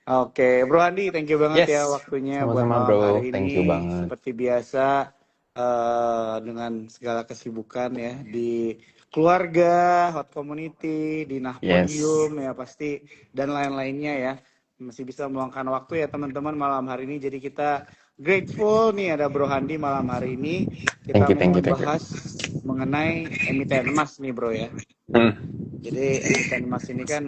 Oke, Bro Andi, thank you banget ya Yes, waktunya buat sama-sama malam bro. hari Thank you ini. banget. Seperti biasa, dengan segala kesibukan ya di keluarga, hot community, di Nah Yes, Podium ya pasti dan lain-lainnya ya. Masih bisa meluangkan waktu ya teman-teman malam hari ini. Jadi kita grateful nih ada Bro Handi malam hari ini. thank Kita you, mau thank you, thank you. membahas mengenai emiten emas nih Bro ya. Hmm. Jadi emiten emas ini kan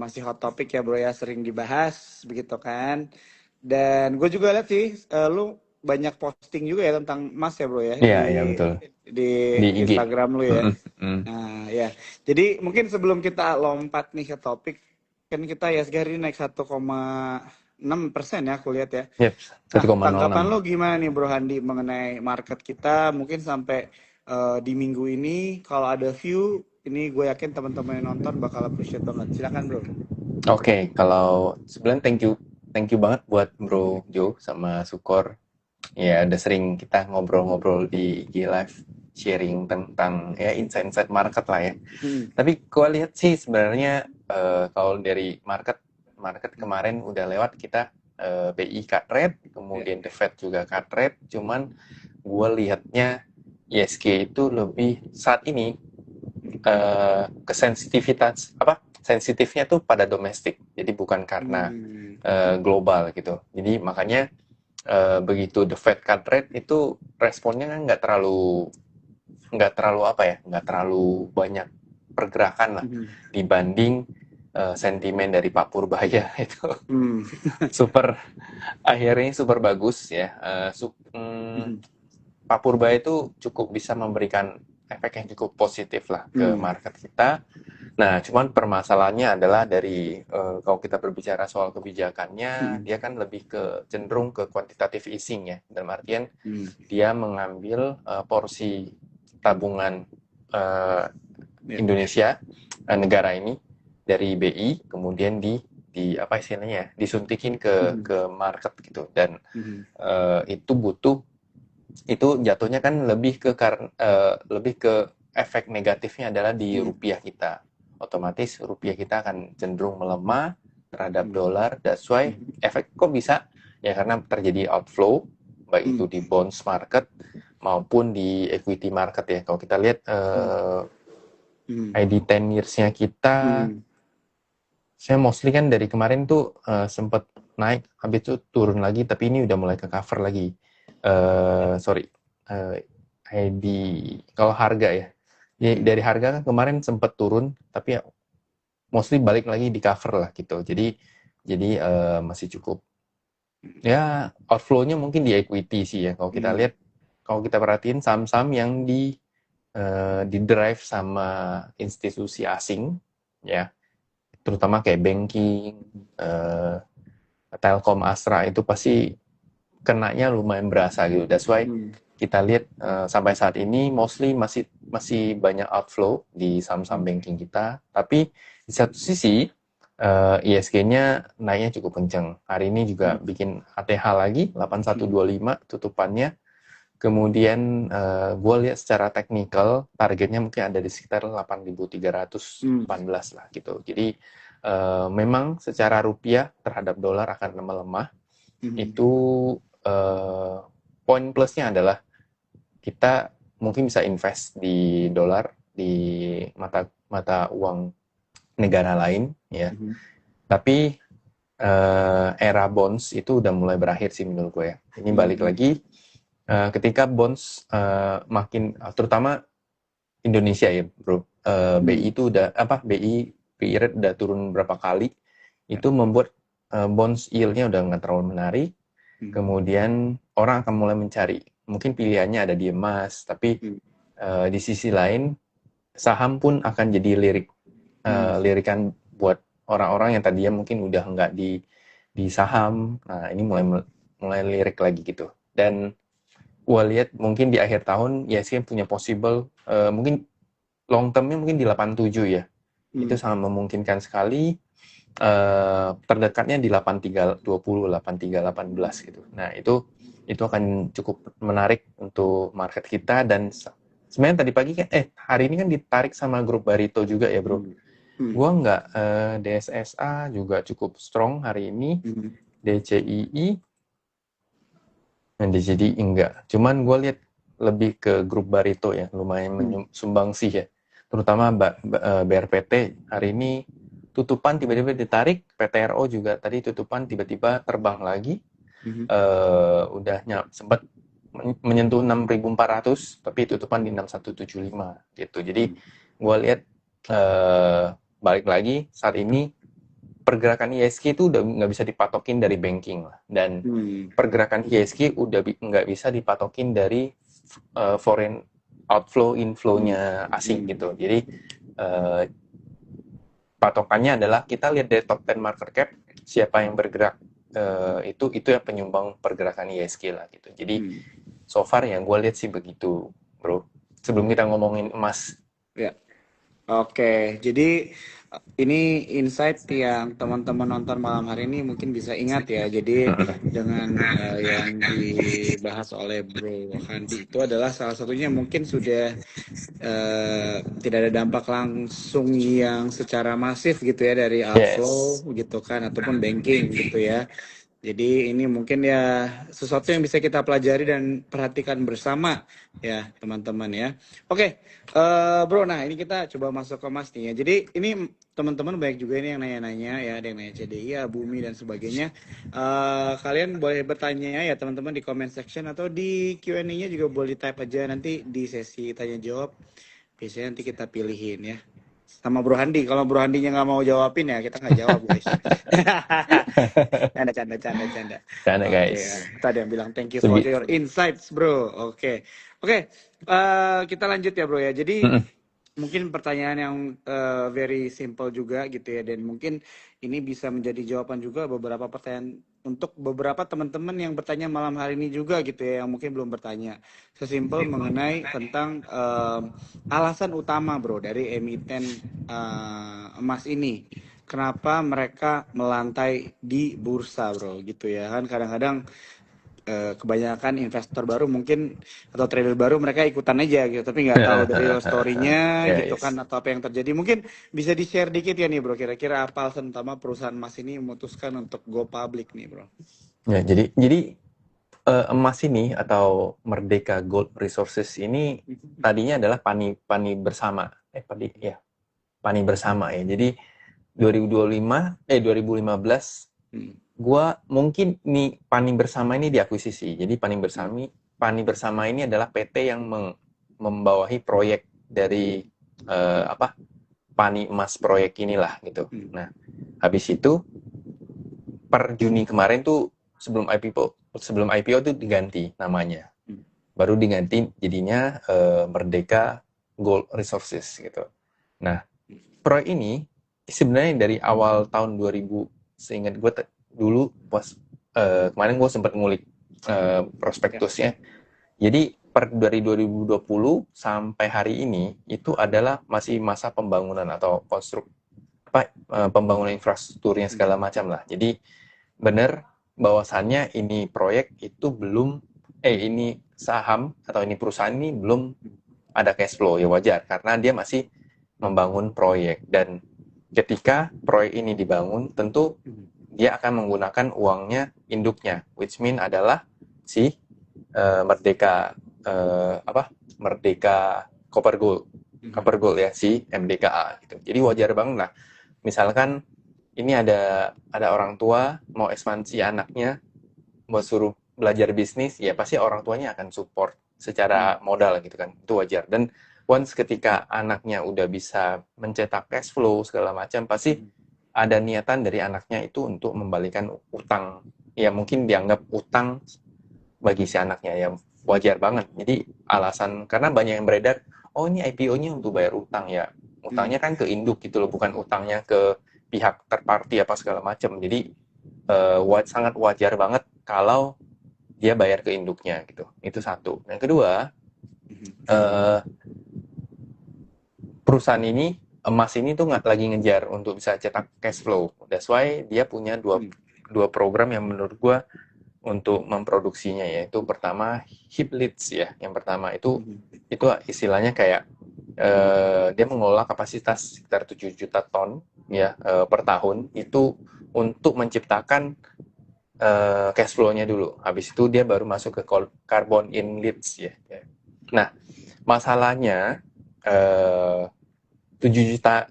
masih hot topic ya bro ya, sering dibahas begitu kan. Dan gue juga lihat sih, lu banyak posting juga ya tentang emas ya bro ya Iya, iya betul. di Di IG. Instagram lu ya. Mm-mm, mm. Nah ya, jadi mungkin sebelum kita lompat nih ke topik, kan kita ya hari ini naik 1,6% ya aku lihat ya. Yep, Nah, 1,06. tanggapan lo gimana nih Bro Handi mengenai market kita mungkin sampai di minggu ini kalau ada view ini gue yakin teman-teman yang nonton bakal appreciate banget. Silakan Bro. Oke, kalau sebenarnya thank you banget buat Bro Jo sama Sukor. Ya, udah sering kita ngobrol-ngobrol di IG Live, sharing tentang ya insight-insight market lah ya. Hmm. Tapi gue lihat sih sebenarnya kalau dari market kemarin udah lewat kita BI cut rate, Ya. kemudian The Fed juga cut rate, cuman gue lihatnya ISG itu lebih saat ini kesensitivitas apa sensitifnya tuh pada domestik, jadi bukan karena Hmm. global gitu. Jadi makanya begitu The Fed cut rate itu responnya kan nggak terlalu apa ya, nggak terlalu banyak pergerakan lah Hmm. dibanding sentimen dari Pak Purbaya itu Hmm. super akhirnya super bagus ya. Hmm. Pak Purbaya itu cukup bisa memberikan efek yang cukup positif lah ke Hmm. market kita. Nah, cuman permasalahannya adalah dari kalau kita berbicara soal kebijakannya, Hmm. dia kan lebih ke cenderung ke quantitative easing ya. Dalam artian Hmm. dia mengambil porsi tabungan eh, Ya. Indonesia negara ini dari BI kemudian di apa istilahnya ya, disuntikin ke Hmm. ke market gitu dan Hmm. itu butuh itu jatuhnya kan lebih ke efek negatifnya adalah di Hmm. rupiah kita. Otomatis rupiah kita akan cenderung melemah terhadap Hmm. dolar. That's why Hmm. efek kok bisa ya karena terjadi outflow baik itu Hmm. di bonds market maupun di equity market ya. Kalau kita lihat Hmm. Hmm. ID 10 years-nya kita, Hmm. saya mostly kan dari kemarin tuh sempat naik, habis itu turun lagi, tapi ini udah mulai ke cover lagi. Sorry, ID kalau harga ya. Hmm. Dari harga kan kemarin sempat turun, tapi ya mostly balik lagi di cover lah gitu. Jadi masih cukup. Ya outflow-nya mungkin di equity sih ya. Kalau kita Hmm. lihat, kalau kita perhatiin saham-saham yang di drive sama institusi asing, ya terutama kayak banking, eh, Telkom, Astra itu pasti kenanya lumayan berasa gitu. That's why Hmm. kita lihat sampai saat ini mostly masih masih banyak outflow di saham-saham Hmm. banking kita. Tapi di satu sisi ISG-nya naiknya cukup kenceng. Hari ini juga bikin ATH lagi 8125 tutupannya. Kemudian gue lihat secara teknikal targetnya mungkin ada di sekitar Hmm. 8.318 lah gitu. Jadi memang secara rupiah terhadap dolar akan melemah. Hmm. Itu eh, poin plusnya adalah kita mungkin bisa invest di dolar di mata mata uang negara lain ya. Hmm. Tapi era bonds itu udah mulai berakhir sih menurut gue ya. Ini balik Hmm. lagi ketika bonds makin terutama Indonesia ya bro, BI Hmm. itu udah apa BI rate udah turun berapa kali, Ya. itu membuat bonds yield-nya udah nggak terlalu menarik. Hmm. Kemudian orang akan mulai mencari, mungkin pilihannya ada di emas, tapi Hmm. di sisi lain saham pun akan jadi Hmm. lirikan buat orang-orang yang tadinya mungkin udah nggak di saham. Nah ini mulai mulai lirik lagi gitu. Dan gua lihat mungkin di akhir tahun ISG punya possible mungkin long termnya mungkin di 87 ya. Itu Hmm. sangat memungkinkan sekali. Terdekatnya di 8320, 8318 gitu. Nah, itu akan cukup menarik untuk market kita dan sebenarnya tadi pagi kan hari ini kan ditarik sama grup Barito juga ya, Bro. Hmm. Gua nggak, DSSA juga cukup strong hari ini, Hmm. DCII, DCDI enggak. Cuman gue lihat lebih ke grup Barito ya, lumayan sumbang sih ya. Terutama BRPT hari ini tutupan tiba-tiba ditarik, PTRO juga tadi tutupan tiba-tiba terbang lagi. Udah sempat menyentuh 6.400 tapi tutupan di 6.175 gitu. Jadi gue lihat balik lagi saat ini pergerakan ISG itu udah nggak bisa dipatokin dari banking lah, dan pergerakan ISG udah nggak bisa dipatokin dari foreign outflow inflow-nya asing gitu. Jadi patokannya adalah kita lihat dari top 10 market cap siapa yang bergerak, itu yang penyumbang pergerakan ISG lah gitu. Jadi so far yang gue lihat sih begitu, bro. Sebelum kita ngomongin emas. Ya. Oke, jadi ini insight yang teman-teman nonton malam hari ini mungkin bisa ingat ya. Jadi dengan yang dibahas oleh Bro Handi itu adalah salah satunya mungkin sudah tidak ada dampak langsung yang secara masif gitu ya dari outflow gitu kan ataupun banking gitu ya. Jadi ini mungkin ya sesuatu yang bisa kita pelajari dan perhatikan bersama ya teman-teman ya. Oke, bro, nah ini kita coba masuk ke Mas nih ya. Jadi ini teman-teman banyak juga ini yang nanya-nanya ya, ada yang nanya CDI, ya, Bumi dan sebagainya. Kalian boleh bertanya ya teman-teman di comment section atau di Q&A-nya juga boleh type aja nanti di sesi tanya jawab. Biasanya nanti kita pilihin ya. Sama Bro Handi, kalau Bro Handinya nggak mau jawabin ya kita nggak jawab guys. Canda. Canda Oke, guys. tadi yang bilang thank you for your insights bro. Oke, kita lanjut ya bro ya. Jadi mungkin pertanyaan yang very simple juga gitu ya, dan mungkin ini bisa menjadi jawaban juga beberapa pertanyaan untuk beberapa teman-teman yang bertanya malam hari ini juga gitu ya, yang mungkin belum bertanya. Sesimpel mengenai tentang alasan utama bro dari emiten emas ini. Kenapa mereka melantai di bursa bro gitu ya kan, kadang-kadang kebanyakan investor baru mungkin atau trader baru mereka ikutan aja gitu tapi nggak tahu dari real story-nya gitu kan atau apa yang terjadi. Mungkin bisa di-share dikit ya nih bro, kira-kira apa alasan utama perusahaan emas ini memutuskan untuk go public nih bro? Ya, jadi emas ini atau Merdeka Gold Resources ini tadinya adalah Pani Bersama. Pani Bersama ya. Jadi 2015 gua mungkin nih Pani Bersama ini diakuisisi. Jadi Pani Bersama ini adalah PT yang membawahi proyek dari Pani Emas proyek inilah gitu. Nah, habis itu per Juni kemarin tuh sebelum IPO tuh diganti namanya. Baru diganti jadinya Merdeka Gold Resources gitu. Nah, proyek ini sebenarnya dari awal tahun 2000, seingat gue dulu pas kemarin gue sempat ngulik prospektusnya. Jadi dari 2020 sampai hari ini itu adalah masih masa pembangunan atau pembangunan infrastrukturnya segala macam lah. Jadi benar bahwasannya ini proyek itu ini saham atau ini perusahaan ini belum ada cash flow, ya wajar karena dia masih membangun proyek, dan ketika proyek ini dibangun tentu dia akan menggunakan uangnya induknya, which mean adalah si Merdeka Copper Gold ya, si MDKA gitu. Jadi wajar banget lah misalkan ini ada orang tua mau ekspansi anaknya, mau suruh belajar bisnis, ya pasti orang tuanya akan support secara modal gitu kan, itu wajar. Dan once ketika anaknya udah bisa mencetak cash flow segala macam, pasti ada niatan dari anaknya itu untuk membalikan utang, ya mungkin dianggap utang bagi si anaknya, ya wajar banget. Jadi alasan, karena banyak yang beredar, oh ini IPO-nya untuk bayar utang, ya utangnya kan ke induk gitu loh, bukan utangnya ke pihak third party apa segala macam. Jadi sangat wajar banget kalau dia bayar ke induknya gitu. Itu satu. Yang kedua, perusahaan ini, emas ini tuh nggak lagi ngejar untuk bisa cetak cash flow. That's why dia punya dua program yang menurut gue untuk memproduksinya, yaitu pertama heap leads ya. Yang pertama itu istilahnya kayak dia mengelola kapasitas sekitar 7 juta ton ya per tahun itu untuk menciptakan cash flow-nya dulu. Habis itu dia baru masuk ke carbon in leads ya. Nah, masalahnya 7 juta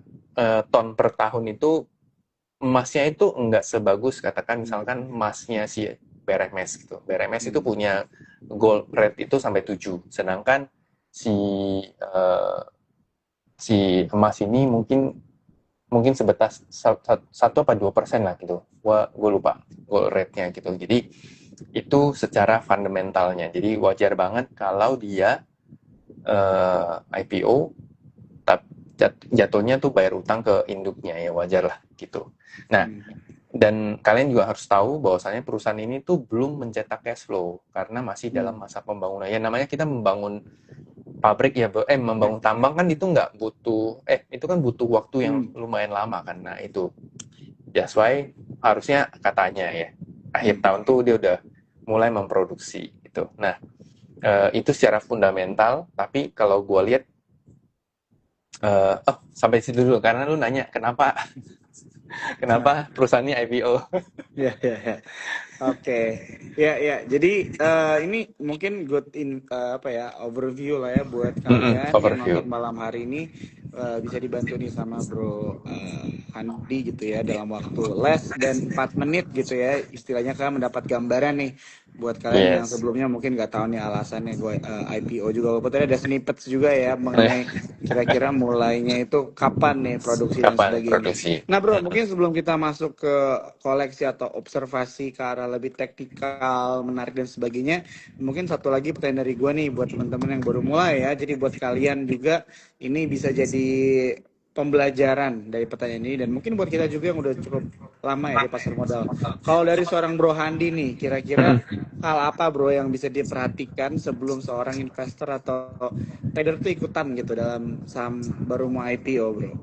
ton per tahun itu emasnya itu enggak sebagus katakan misalkan emasnya si BRMS gitu. BRMS itu punya gold rate itu sampai 7, sedangkan si si emas ini mungkin sebatas 1 apa 2% lah gitu. Gue lupa gold rate-nya gitu. Jadi itu secara fundamentalnya. Jadi wajar banget kalau dia IPO jatuhnya tuh bayar utang ke induknya, ya wajar lah gitu. Nah, dan kalian juga harus tahu bahwasanya perusahaan ini tuh belum mencetak cash flow karena masih dalam masa pembangunan. Ya namanya kita membangun pabrik ya, membangun tambang kan itu nggak butuh, itu kan butuh waktu yang lumayan lama kan. Nah itu, that's why harusnya katanya ya akhir tahun tuh dia udah mulai memproduksi gitu. Nah itu secara fundamental, tapi kalau gue lihat sampai situ dulu karena lu nanya kenapa perusahaannya IPO. Ya, ya, ya. Oke, ya, ya. Jadi ini mungkin apa ya, overview lah ya buat kalian yang Overview. nonton malam hari ini. Bisa dibantu nih sama Bro Handi gitu ya, dalam waktu less dan 4 menit gitu ya, istilahnya kalian mendapat gambaran nih buat kalian yang Yes. sebelumnya mungkin nggak tahu nih alasannya gue IPO juga. Walaupun tadi ada snippets juga ya mengenai kira-kira mulainya itu kapan nih produksi dan Kapan sebagainya. produksi? Nah Bro, mungkin sebelum kita masuk ke koleksi atau observasi ke arah lebih teknikal, menarik dan sebagainya, mungkin satu lagi pertanyaan dari gue nih buat teman-teman yang baru mulai ya. Jadi buat kalian juga ini bisa jadi pembelajaran dari pertanyaan ini, dan mungkin buat kita juga yang udah cukup lama ya di pasar modal. Kalau dari seorang Bro Handi nih, kira-kira hal apa Bro yang bisa diperhatikan sebelum seorang investor atau trader tuh ikutan gitu dalam saham baru mau IPO Bro?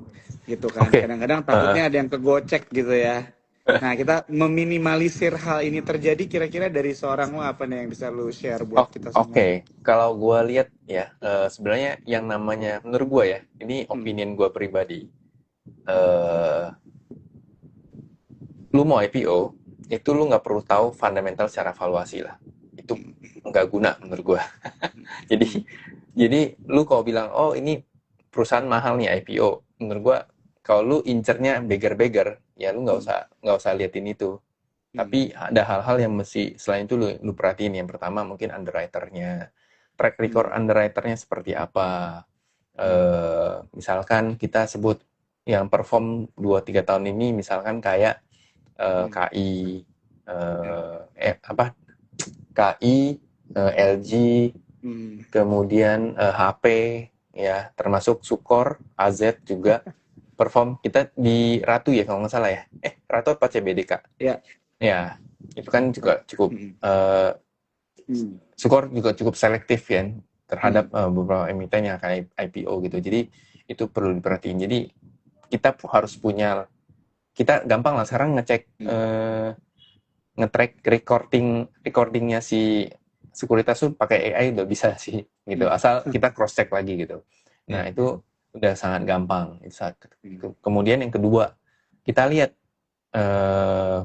Gitu kan. Oke. Kadang-kadang takutnya ada yang kegocek gitu ya. Nah, kita meminimalisir hal ini terjadi, kira-kira dari seorang lo apa nih yang bisa lu share buat kita semua? Oke. Kalau gue lihat ya, sebenarnya yang namanya menurut gue ya, ini opinion gue pribadi. eh Lu mau IPO, itu lu nggak perlu tahu fundamental secara valuasi lah. Itu nggak guna menurut gue. Jadi lu kalau bilang, oh ini perusahaan mahal nih IPO, menurut gue kalau lu incernya beggar-beggar, ya lu nggak usah liatin itu. Tapi ada hal-hal yang mesti selain itu lu perhatiin. Yang pertama mungkin underwriter-nya, track record underwriter-nya seperti apa. Misalkan kita sebut yang perform 2-3 tahun ini, misalkan kayak KI, KI, LG, kemudian HP, ya termasuk Sukor, AZ juga perform. Kita di Ratu ya kalau nggak salah ya. Ratu apa CBDK? Ya. Ya, itu kan juga cukup Sukor juga cukup selektif ya terhadap beberapa emiten yang akan IPO gitu. Jadi itu perlu diperhatiin. Jadi kita harus punya, kita gampang lah sekarang ngecek nge-track recordingnya si sekuritas tuh pakai AI udah bisa sih gitu, asal kita cross check lagi gitu. Nah itu udah sangat gampang. Kemudian yang kedua, kita lihat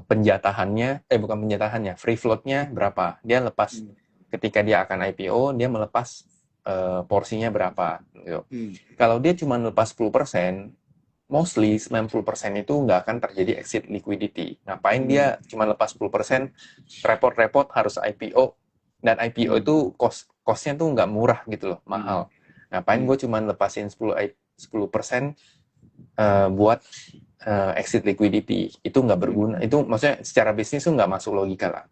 penjatahannya, bukan penjatahannya, free floatnya berapa. Dia lepas ketika dia akan IPO, dia melepas porsinya berapa gitu. Kalau dia cuma lepas 10%, mostly 90% itu nggak akan terjadi exit liquidity. Ngapain dia cuma lepas 10%, repot-repot harus IPO, dan IPO itu cost-nya tuh nggak murah gitu loh, mahal. Ngapain gue cuma lepasin 10% buat exit liquidity, itu nggak berguna. Itu maksudnya secara bisnis tuh nggak masuk logika lah.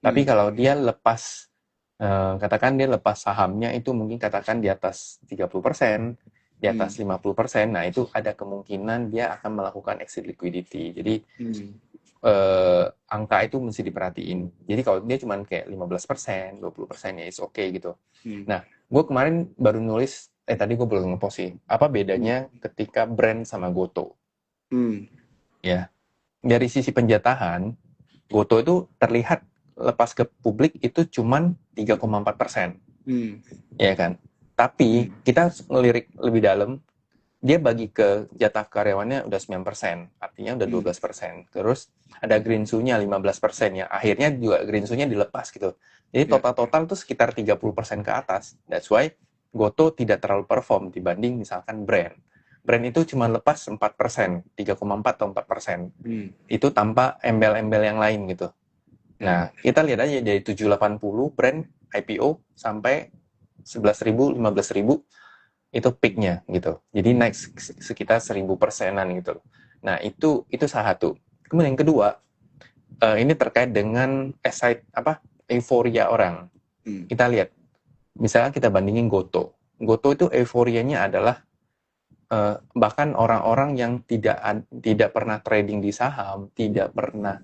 Tapi kalau dia lepas, katakan dia lepas sahamnya itu mungkin katakan di atas 30%, di atas 50%, nah itu ada kemungkinan dia akan melakukan exit liquidity. Jadi angka itu mesti diperhatiin. Jadi kalau dia cuma kayak 15%, 20% ya is okay gitu. Nah, gue kemarin baru nulis, tadi gue belum ngepost sih, apa bedanya ketika brand sama Goto. Ya, dari sisi penjatahan, Goto itu terlihat lepas ke publik itu cuma 3,4%. Ya kan? Tapi kita ngelirik lebih dalam, dia bagi ke jatah karyawannya udah 9%, artinya udah 12%. Terus ada green shoe-nya 15% ya. Akhirnya juga green shoe-nya dilepas gitu. Jadi total-total tuh sekitar 30% ke atas. That's why Goto tidak terlalu perform dibanding misalkan brand. Brand itu cuma lepas 4%, 3,4 atau 4%. Itu tanpa embel-embel yang lain gitu. Nah, kita lihat aja dari 780 brand IPO sampai 11.000, 15.000 itu peaknya gitu. Jadi naik sekitar 1.000%-an gitu. Nah, itu salah satu. Kemudian yang kedua, ini terkait dengan euforia orang. Kita lihat, misalnya kita bandingin Goto. Goto itu euforianya adalah bahkan orang-orang yang tidak pernah trading di saham, tidak pernah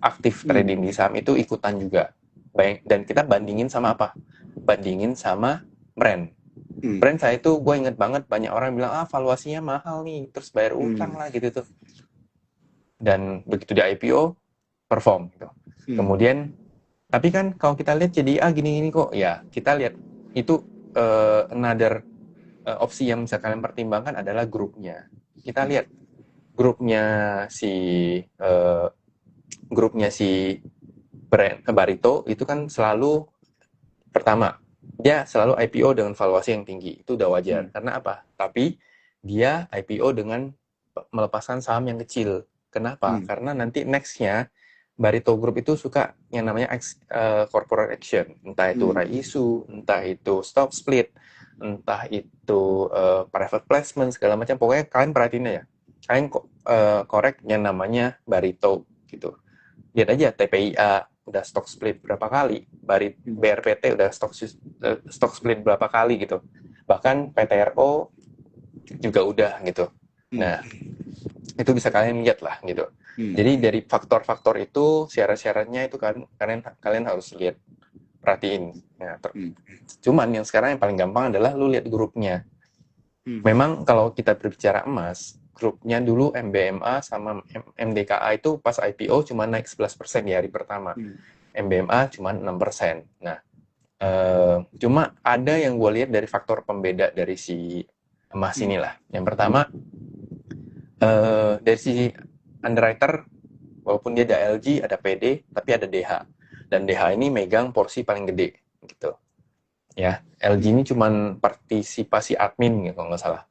aktif trading di saham itu ikutan juga. Baik, dan kita bandingin sama apa? Bandingin sama brand. Brand saya itu gue inget banget banyak orang bilang valuasinya mahal nih, terus bayar utang lah gitu tuh. Dan begitu di IPO perform gitu. Kemudian tapi kan kalau kita lihat jadi gini-gini kok, ya kita lihat itu another opsi yang bisa kalian pertimbangkan adalah grupnya. Kita lihat grupnya si brand Barito itu kan selalu pertama dia selalu IPO dengan valuasi yang tinggi, itu udah wajar. Karena apa? Tapi dia IPO dengan melepaskan saham yang kecil. Kenapa? Karena nanti nextnya Barito Group itu suka yang namanya corporate action, entah itu right issue, entah itu stock split, entah itu private placement, segala macam. Pokoknya kalian perhatiin ya, kalian korek yang namanya Barito gitu. Lihat aja TPIA udah stock split berapa kali, BRPT udah stock split berapa kali gitu. Bahkan PTRO juga udah gitu. Nah, itu bisa kalian lihat lah gitu. Jadi dari faktor-faktor itu, syarat-syaratnya itu kan kalian harus lihat, perhatiin. Ya, cuman yang sekarang yang paling gampang adalah lu lihat grupnya. Memang kalau kita berbicara emas, grupnya dulu MBMA sama MDKA itu pas IPO cuma naik 11% di hari pertama. MBMA cuma 6%. Nah, cuma ada yang gue lihat dari faktor pembeda dari si emas inilah. Yang pertama, dari sisi underwriter, walaupun dia ada LG, ada PD, tapi ada DH. Dan DH ini megang porsi paling gede, gitu. Ya, LG ini cuman partisipasi admin, gitu, kalau nggak salah.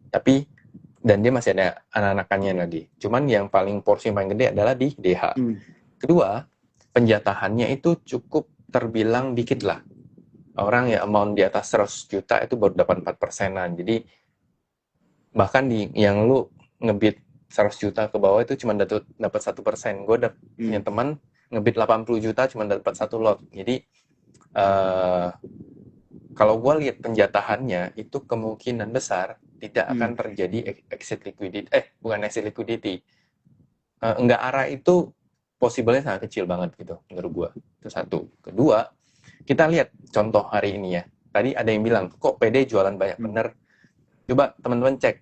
Tapi, dan dia masih ada anak-anakannya lagi. Cuman yang porsi yang paling gede adalah di DH. Kedua, penjatahannya itu cukup terbilang dikit lah. Orang ya amount di atas 100 juta itu baru dapat 4%-an. Jadi, bahkan yang lu ngebit 100 juta ke bawah itu cuma dapat 1%. Gue punya teman ngebit 80 juta cuma dapat 1 lot. Jadi kalau gue lihat penjatahannya itu kemungkinan besar tidak akan terjadi exit liquidity. Enggak arah itu possible-nya sangat kecil banget gitu menurut gue. Itu satu. Kedua, kita lihat contoh hari ini ya. Tadi ada yang bilang kok PD jualan banyak bener. Coba teman-teman cek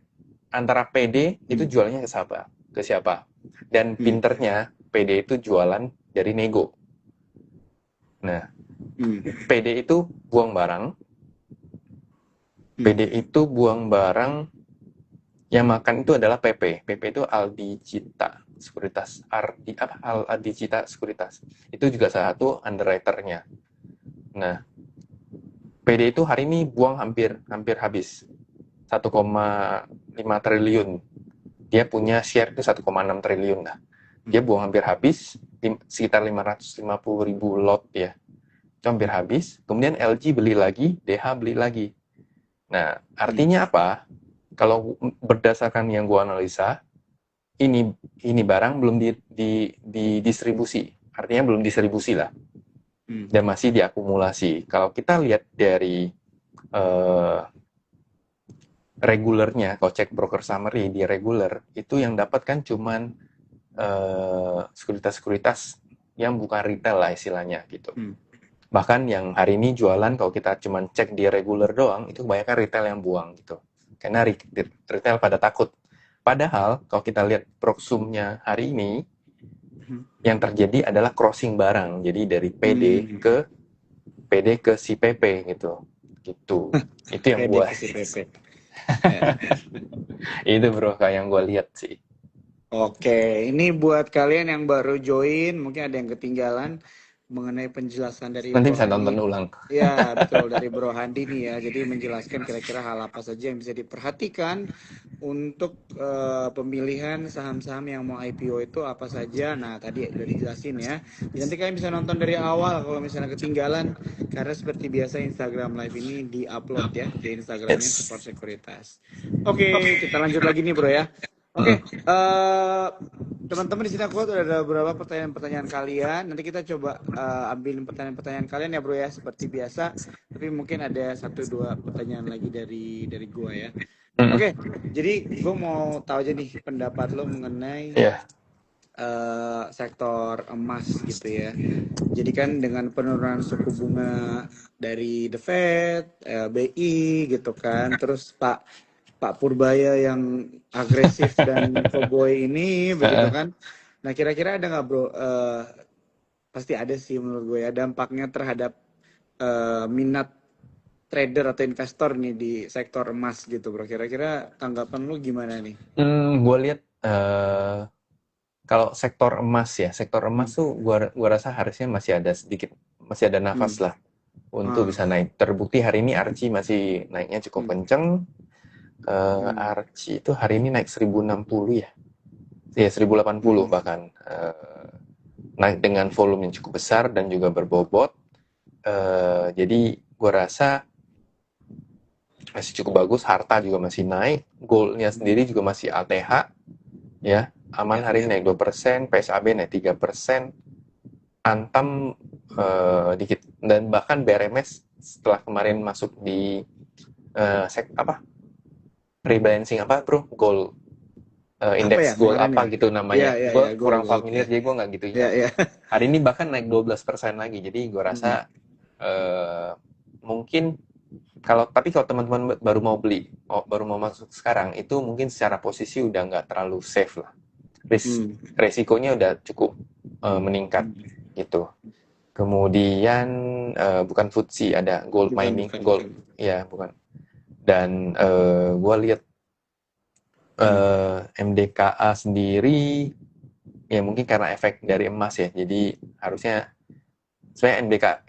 antara PD itu jualannya ke siapa. Dan pinternya PD itu jualan dari nego. Nah, PD itu buang barang. PD itu buang barang, yang makan itu adalah PP. PP itu Aldicita Sekuritas. Aldicita Sekuritas. Itu juga salah satu underwriter-nya. Nah, PD itu hari ini buang hampir habis. 1,5 triliun. Dia punya share itu 1,6 triliun lah. Dia buang hampir habis, sekitar 550.000 lot ya. Itu hampir habis. Kemudian LG beli lagi, DH beli lagi. Nah, artinya apa? Kalau berdasarkan yang gua analisa, ini barang belum didistribusi. Artinya belum distribusi lah. Dan masih diakumulasi. Kalau kita lihat dari regulernya, kalau cek broker summary di regular, itu yang dapat kan cuman sekuritas-sekuritas yang bukan retail lah istilahnya gitu. Bahkan yang hari ini jualan, kalau kita cuman cek di regular doang, itu kebanyakan retail yang buang gitu. Karena retail pada takut. Padahal kalau kita lihat proxumnya hari ini, yang terjadi adalah crossing barang. Jadi dari PD ke si PP gitu. gitu. Itu yang Kayak gue divisi PP. Ya. itu bro kayak yang gue lihat sih. Oke, ini buat kalian yang baru join, mungkin ada yang ketinggalan mengenai penjelasan dari Nanti Bro bisa Handi. nonton ulang. Ya, betul dari Bro Handi nih ya. Jadi menjelaskan kira-kira hal apa saja yang bisa diperhatikan untuk pemilihan saham-saham yang mau IPO itu apa saja. Nah, tadi udah dijelasin ya. Jadi nanti kalian bisa nonton dari awal kalau misalnya ketinggalan, karena seperti biasa Instagram Live ini di-upload ya di Instagramnya Yes. Support Sekuritas. Oke, kita lanjut lagi nih Bro ya. Oke, Mm. teman-teman di sini aku udah ada beberapa pertanyaan-pertanyaan kalian. Nanti kita coba ambilin pertanyaan-pertanyaan kalian ya bro ya, seperti biasa. Tapi mungkin ada satu dua pertanyaan lagi dari gua ya. Mm-mm. Oke, jadi gue mau tahu aja nih pendapat lo mengenai Ya. sektor emas gitu ya. Jadi kan dengan penurunan suku bunga dari The Fed, BI gitu kan, terus Pak Purbaya yang agresif dan cowboy ini begitu Uh-uh. kan. Nah, kira-kira ada nggak bro? Pasti ada sih menurut gue ya dampaknya terhadap minat trader atau investor nih di sektor emas gitu bro. Kira-kira tanggapan lu gimana nih? Gue lihat kalau sektor emas Hmm. tuh gua rasa harusnya masih ada nafas Hmm. lah untuk Ah. bisa naik. Terbukti hari ini Archie masih naiknya cukup Hmm. kenceng. Hmm. Archie itu hari ini naik 1060 ya. Ya 1080 Hmm. bahkan. Naik dengan volume yang cukup besar dan juga berbobot. Jadi gua rasa masih cukup bagus, harta juga masih naik, goldnya sendiri juga masih ATH, ya, aman Ya, hari ya. ini naik 2%, PSAB naik 3%, Antam dikit, dan bahkan BRMS setelah kemarin masuk di rebalancing apa bro, gold, Apa ya indeks gold kemarin apa ya? gitu Ya, namanya, ya, ya, gue gold, kurang gold familiar ya. jadi gue nggak gitu Ya, ingat. ya. Hari ini bahkan naik 12% lagi, jadi gue Hmm. rasa mungkin kalau teman-teman baru mau beli, baru mau masuk sekarang, itu mungkin secara posisi udah nggak terlalu safe lah. Hmm. Resikonya udah cukup meningkat Hmm. gitu. Kemudian bukan FTSE, ada gold Bukan, mining, bukan, gold bukan. ya bukan. Dan gue lihat Hmm. MDKA sendiri ya mungkin karena efek dari emas ya. Jadi harusnya sebenarnya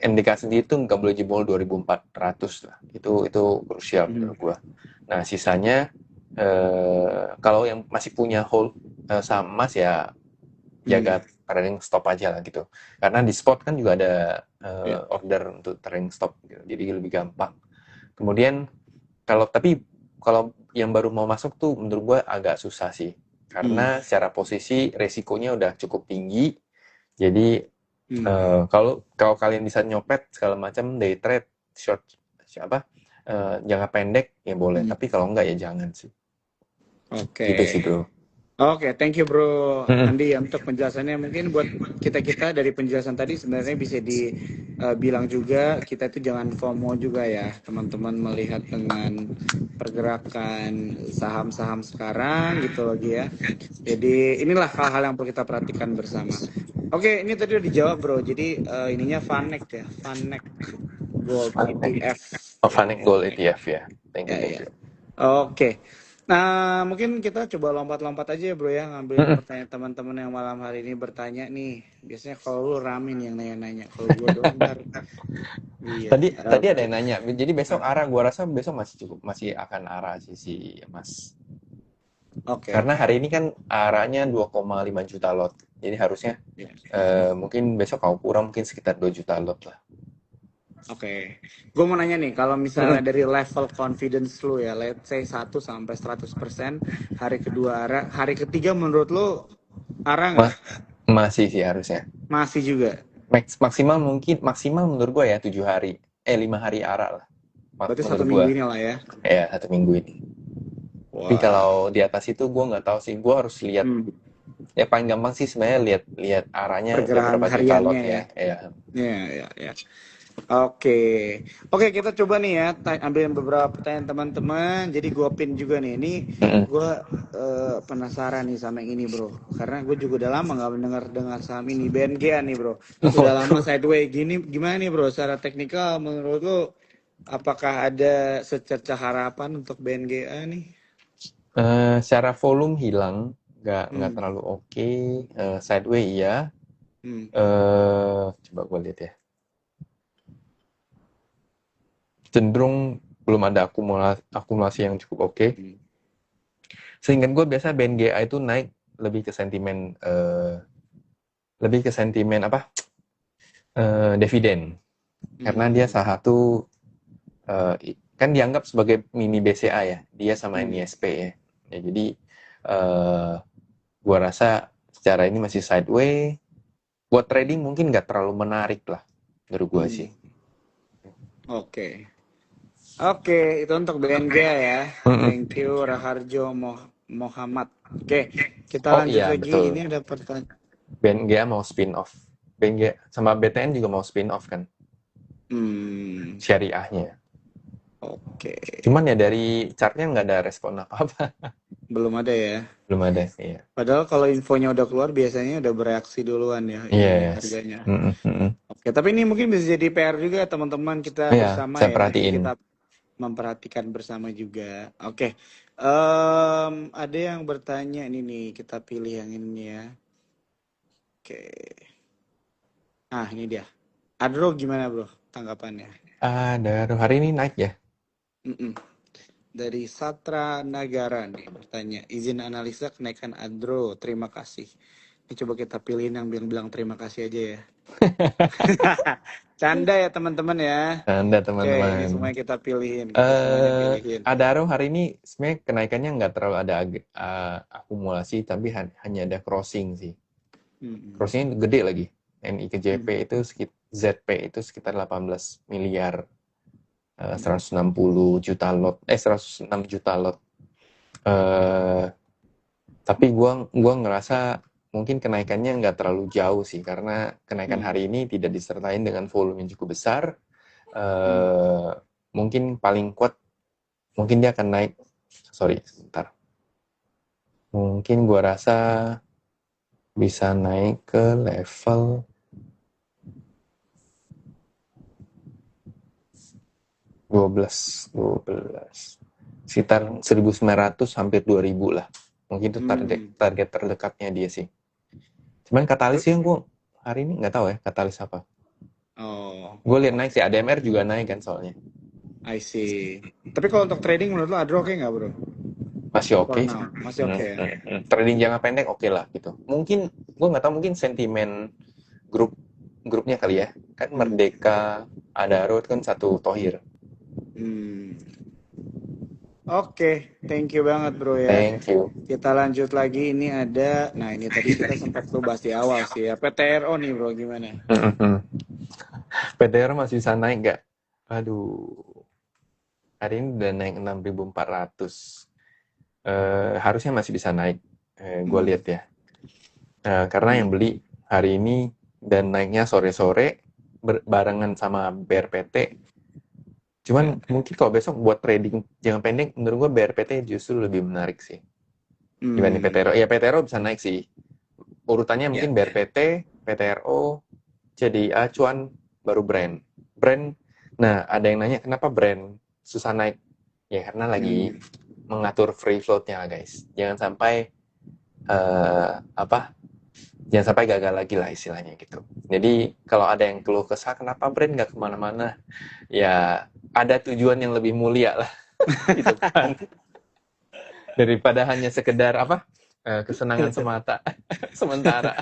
NDK sendiri itu nggak boleh jebol 2400 lah. Itu krusial Hmm. menurut gua. Nah, sisanya kalau yang masih punya hold saham emas ya Hmm. jaga trading stop aja lah gitu. Karena di spot kan juga ada Ya. order untuk trading stop gitu. Jadi lebih gampang. Kemudian kalau yang baru mau masuk tuh menurut gua agak susah sih. Hmm. Karena secara posisi resikonya udah cukup tinggi. Jadi Hmm. kalau kalian bisa nyopet segala macam day trade short siapa jangka pendek ya boleh, Hmm. tapi kalau enggak ya jangan sih. Oke. Gitu sih bro. Oke, thank you Bro Mm-mm. Andi ya untuk penjelasannya. Mungkin buat kita-kita dari penjelasan tadi sebenarnya bisa dibilang juga kita itu jangan FOMO juga ya, teman-teman melihat dengan pergerakan saham-saham sekarang gitu lagi ya. Jadi inilah hal-hal yang perlu kita perhatikan bersama. Oke, ini tadi udah dijawab Bro. Jadi ininya Vanek ya, Vanek Gold ETF. Organic Gold Oke. ETF ya. Thank you, Ya, thank ya. you. Oke. Nah, mungkin kita coba lompat-lompat aja ya, Bro ya, ngambilin Mm-mm. pertanyaan teman-teman yang malam hari ini bertanya nih. Biasanya kalau lu rame nih yang nanya-nanya. Kalau gua doang ntar. Iya. Tadi ada Oke. yang nanya. Jadi besok Ah, gua rasa besok masih akan arah sih si Mas. oke, Karena oke. hari ini kan arahnya 2,5 juta lot. Jadi harusnya Iya. mungkin besok kalau kurang mungkin sekitar 2 juta lot lah. Oke. Gue mau nanya nih, kalau misalnya Mm-mm. dari level confidence lu ya, let's say 1 sampai 100%, hari kedua arah, hari ketiga menurut lu arah nggak? Ma- Masih sih harusnya. Masih juga. Maksimal menurut gue ya 7 hari 5 hari arah lah Berarti satu menurut gue minggu ini lah ya. ya 1 minggu ini. Tapi Wah. kalau di atas itu gue nggak tahu sih, gue harus lihat Hmm. ya paling gampang sih sebenarnya lihat arahnya udah Pergerakan berapa juta lot hariannya ya. ya. Ya. Ya, ya, ya. Oke, oke kita coba nih ya, ambilin beberapa pertanyaan teman-teman. Jadi gue pin juga nih. Ini Mm-mm. gue penasaran nih sama yang ini bro, karena gue juga udah lama nggak mendengar saham ini BNGA nih bro. Udah lama Waduh. sideways gini, gimana nih bro? Secara teknikal menurut lo apakah ada secerca harapan untuk BNGA nih? Secara volume hilang, nggak Hmm. terlalu oke. Sideway iya. Hmm. Coba gue lihat ya. Cenderung belum ada akumulasi yang cukup oke. Hmm. Sehingga gue biasa BNGA itu naik lebih ke sentimen apa? Dividen. Karena dia Hmm. salah satu kan dianggap sebagai mini BCA ya, dia sama Hmm. NISP ya. Ya jadi gua rasa secara ini masih sideway. Buat trading mungkin nggak terlalu menarik lah menurut gua sih. Hmm. Oke. Oke, itu untuk BNGA ya. Mm-mm. Thank you Raharjo Muhammad. Oke, kita Oh lanjut iya lagi. Ini betul. ada pertanyaan. BNGA mau spin off. BNGA sama BTN juga mau spin off kan Hmm. syariahnya. Oke. Cuman ya dari chartnya nggak ada respon apa-apa. Belum ada ya. Belum ada. Iya. Padahal kalau infonya udah keluar biasanya udah bereaksi duluan ya ininya Yes. harganya. Mm-mm, mm-mm. Oke, tapi ini mungkin bisa jadi PR juga teman-teman kita Iya, bersama saya ya. Jadi perhatiin. kita memperhatikan bersama juga. Oke. Ada yang bertanya ini nih, kita pilih yang ini ya. Oke. Nah, ini dia. Adro gimana, Bro? Tanggapannya? Ada hari ini naik ya. Mm-mm. Dari Satra Nagara nih bertanya, izin analisa kenaikan Adro, terima kasih. Ini coba kita pilihin yang bilang-bilang terima kasih aja ya. Canda ya teman-teman ya. Anda Oke, ini teman-teman. semuanya kita pilihin, kita semuanya pilihin. Adaro hari ini sebenarnya kenaikannya nggak terlalu ada akumulasi, tapi hanya ada crossing sih. Mm-mm. Crossingnya gede lagi. NI ke JP Mm. itu ZP itu sekitar 18 miliar, 160 juta lot, 106 juta lot. Eh, tapi gua ngerasa mungkin kenaikannya nggak terlalu jauh sih, karena kenaikan Mm. hari ini tidak disertai dengan volume yang cukup besar. Mm. Eh, mungkin paling kuat, mungkin dia akan naik. Sorry, sebentar. Mungkin gua rasa bisa naik ke level 12 sekitar 1.900 hampir 2.000 lah. Mungkin itu Mm. target terdekatnya dia sih. Cuman katalis yang gue hari ini nggak tahu ya katalis apa. Oh, Gue lihat naik oke. sih, ADMR juga naik kan soalnya. I see. Tapi kalau untuk trading menurut lo Adro oke nggak, Bro? Masih For oke sih. now, masih oke ya? Trading jangka pendek oke lah gitu. Mungkin gue nggak tahu, mungkin sentimen grupnya kali ya. Kan Hmm. Merdeka, Adaro itu kan satu Tohir. Hmm. Oke, thank you banget bro ya. Thank you. Kita lanjut lagi. Ini ada, nah ini tadi kita sempat tuh bahas di awal sih ya. PTRO nih bro, gimana? PTR masih bisa naik nggak? Aduh, hari ini udah naik 6.400. Harusnya masih bisa naik. Gue Hmm. lihat ya. Karena yang Hmm. beli hari ini dan naiknya sore-sore barengan sama BRPT. Ya. Cuman mungkin kalau besok buat trading jangka pendek, menurut gue BRPT justru lebih menarik sih dibanding Hmm. PTRO. Ya PTRO bisa naik sih. Urutannya Ya. mungkin BRPT, PTRO, CDIA, Cuan, baru Brand. Brand. Nah, ada yang nanya kenapa Brand susah naik? Ya karena lagi Hmm. mengatur free float-nya guys. Jangan sampai jangan sampai gagal lagi lah istilahnya gitu. Jadi kalau ada yang keluh kesah kenapa Brand nggak kemana-mana, ya ada tujuan yang lebih mulia lah gitu kan, daripada hanya sekedar kesenangan semata sementara.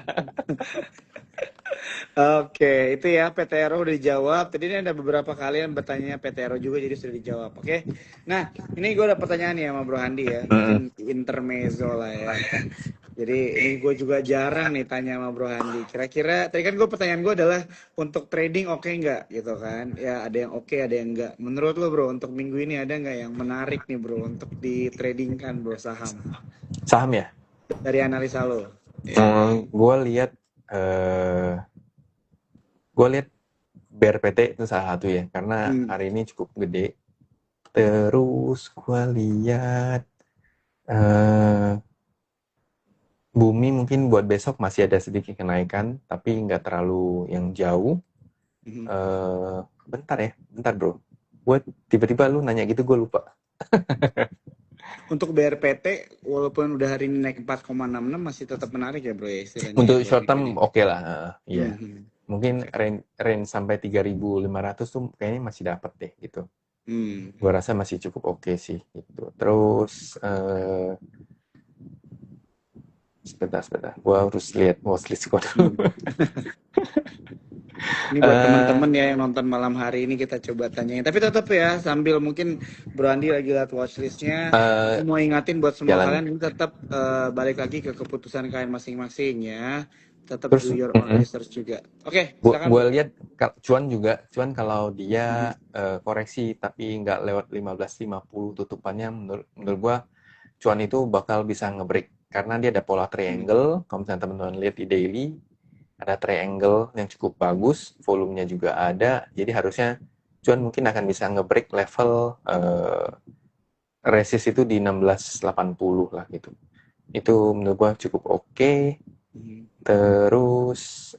Oke, itu ya PTRO udah dijawab. Tadi ini ada beberapa kalian bertanya PTRO juga jadi sudah dijawab. Oke. Nah, ini gue ada pertanyaan nih sama Bro Handi ya. Mungkin intermezzo lah ya. Jadi ini gue juga jarang nih tanya sama Bro Handi. Kira-kira tadi kan gue pertanyaan gue adalah untuk trading oke nggak gitu kan? Ya ada yang oke, ada yang enggak. Menurut lo Bro untuk minggu ini ada nggak yang menarik nih Bro untuk ditradingkan Bro saham Saham ya. dari analisa lo? Ya. Gue lihat eh BRPT itu salah satu ya, karena Hmm. hari ini cukup gede. Terus gue lihat eh Bumi mungkin buat besok masih ada sedikit kenaikan, tapi nggak terlalu yang jauh. Mhm. Bentar ya, bentar bro. Gue tiba-tiba lu nanya gitu, gue lupa. Untuk BRPT, walaupun udah hari ini naik 4,66 masih tetap menarik ya bro ya istilahnya ya Untuk buat short term ini. oke lah, iya. Hmm. Mungkin Oke. range sampai 3.500 tuh kayaknya masih dapat deh gitu. Hmm. Gua rasa masih cukup oke sih gitu. Terus sebentar. Gua harus lihat watchlist gua dulu. Hmm. Ini buat teman-teman ya yang nonton malam hari ini kita coba tanyain. Tapi tetap ya sambil mungkin Bro Andi lagi lihat watchlistnya, eh, aku mau ingatin buat semua jalan kalian ini tetap balik lagi ke keputusan kalian masing-masing ya. Tetap terus do your own research juga. Oke, silakan gua Bro. lihat cuan kalau Mhm. dia koreksi tapi nggak lewat 15.50 tutupannya, menurut gua cuan itu bakal bisa ngebreak karena dia ada pola Hmm. triangle. Kalau misalnya teman-teman lihat di daily, ada triangle yang cukup bagus, volumenya juga ada, jadi harusnya cuan mungkin akan bisa ngebreak level resist itu di 1680 lah gitu. Itu menurut gua cukup oke. Mhm. Terus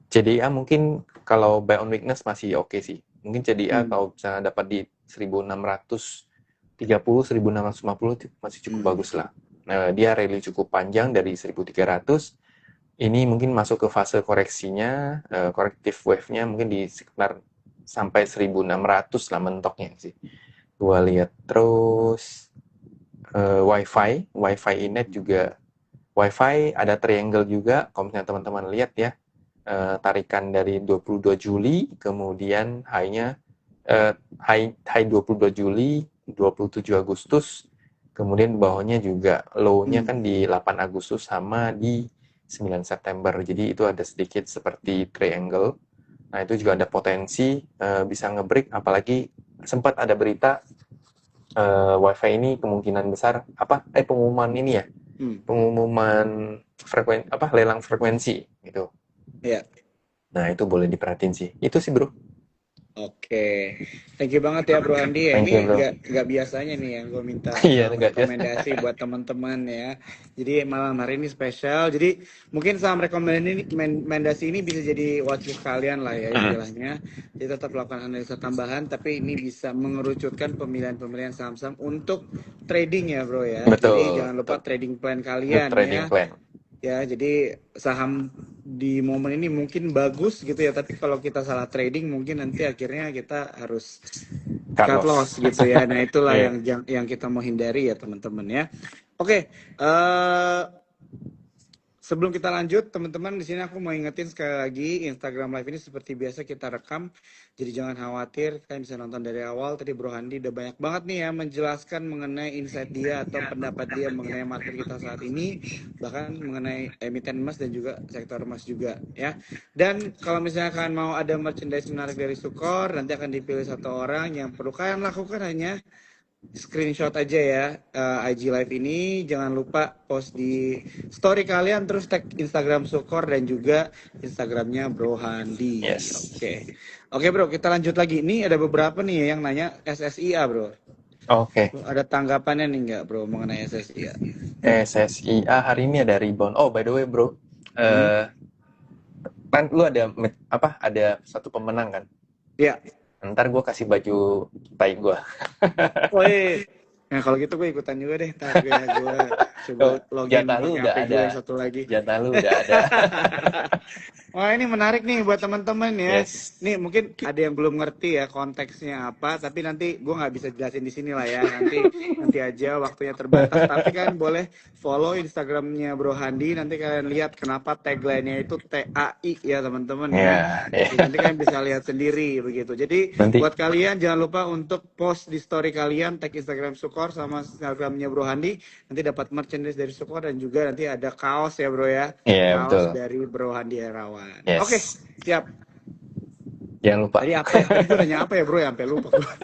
CDA mungkin kalau buy on weakness masih oke sih. Mungkin CDA Hmm. kalau misalnya dapat di 1630, 1650 itu masih cukup Hmm. bagus lah. Dia rally cukup panjang dari 1300. Ini mungkin masuk ke fase koreksinya, corrective wave-nya mungkin di sekitar sampai 1600 lah mentoknya sih. Gua lihat terus WiFi Inet juga. WiFi ada triangle juga. Kalau misalnya teman-teman lihat ya, tarikan dari 22 Juli, kemudian high-nya high 22 Juli, 27 Agustus, kemudian bawahnya juga low-nya Hmm. kan di 8 Agustus sama di 9 September. Jadi itu ada sedikit seperti triangle. Nah, itu juga ada potensi bisa ngebreak, apalagi sempat ada berita WiFi ini kemungkinan besar pengumuman ini ya, Hmm. pengumuman lelang frekuensi gitu. Ya. Nah, itu boleh diperhatiin sih. Itu sih, Bro. Oke, thank you banget ya Bro Andi ya. Thank you, Ini Bro. nggak biasanya nih yang gue minta Iya, enggak ya. rekomendasi buat teman-teman ya. Jadi malam hari ini spesial. Jadi mungkin saham rekomendasi ini bisa jadi watchlist kalian lah ya istilahnya. Jadi tetap lakukan analisa tambahan, tapi ini bisa mengerucutkan pemilihan-pemilihan saham-saham untuk trading ya Bro ya. Jadi Betul, jangan betul. lupa trading plan Good kalian trading ya. plan. Ya, jadi saham di momen ini mungkin bagus gitu ya, tapi kalau kita salah trading mungkin nanti akhirnya kita harus cut Carlos. loss gitu ya. Nah, itulah Iya. yang kita mau hindari ya, teman-teman ya. Oke, eh sebelum kita lanjut, teman-teman, di sini aku mau ingetin sekali lagi, Instagram Live ini seperti biasa kita rekam, jadi jangan khawatir, kalian bisa nonton dari awal. Tadi Bro Handi udah banyak banget nih ya menjelaskan mengenai insight dia atau pendapat dia mengenai market kita saat ini, bahkan mengenai emiten emas dan juga sektor emas juga ya. Dan kalau misalnya kalian mau ada merchandise menarik dari Sukor, nanti akan dipilih satu orang. Yang perlu kalian lakukan hanya screenshot aja ya IG live ini, jangan lupa post di story kalian, terus tag Instagram Sukor dan juga Instagramnya Bro Handi. Yes. Oke Bro, kita lanjut lagi. Ini ada beberapa nih yang nanya SSIA Bro. Oke. Ada tanggapannya nih nggak Bro mengenai SSIA? SSIA hari ini ada rebound. Oh, by the way, Bro. Kan lu ada satu pemenang kan? Ya. Ntar gue kasih baju tai gue. Woi. Nah kalau gitu gue ikutan juga deh. Ntar gue coba login Jatah lu pakai udah HP gue ada. yang satu lagi. Jatah lu udah ada. Wah ini menarik nih buat teman-teman ya. Yes. Nih mungkin ada yang belum ngerti ya konteksnya apa, tapi nanti gue nggak bisa jelasin di sini lah ya. Nanti aja waktunya terbatas. Tapi kan boleh follow Instagramnya Bro Handi. Nanti kalian lihat kenapa tagline-nya itu TAI ya teman-teman ya. Jadi nanti kalian bisa lihat sendiri begitu. Jadi Nanti. buat kalian jangan lupa untuk post di story kalian tag Instagram Sukor sama Instagramnya Bro Handi. Nanti dapat merchandise dari Sukor dan juga nanti ada kaos ya Bro ya. Iya, Kaos betul. dari Bro Handi Herawan. Yes. Oke, siap. Jangan lupa. Tadi apa ya? Tadi gue nanya apa ya Bro? Ya sampai lupa gue.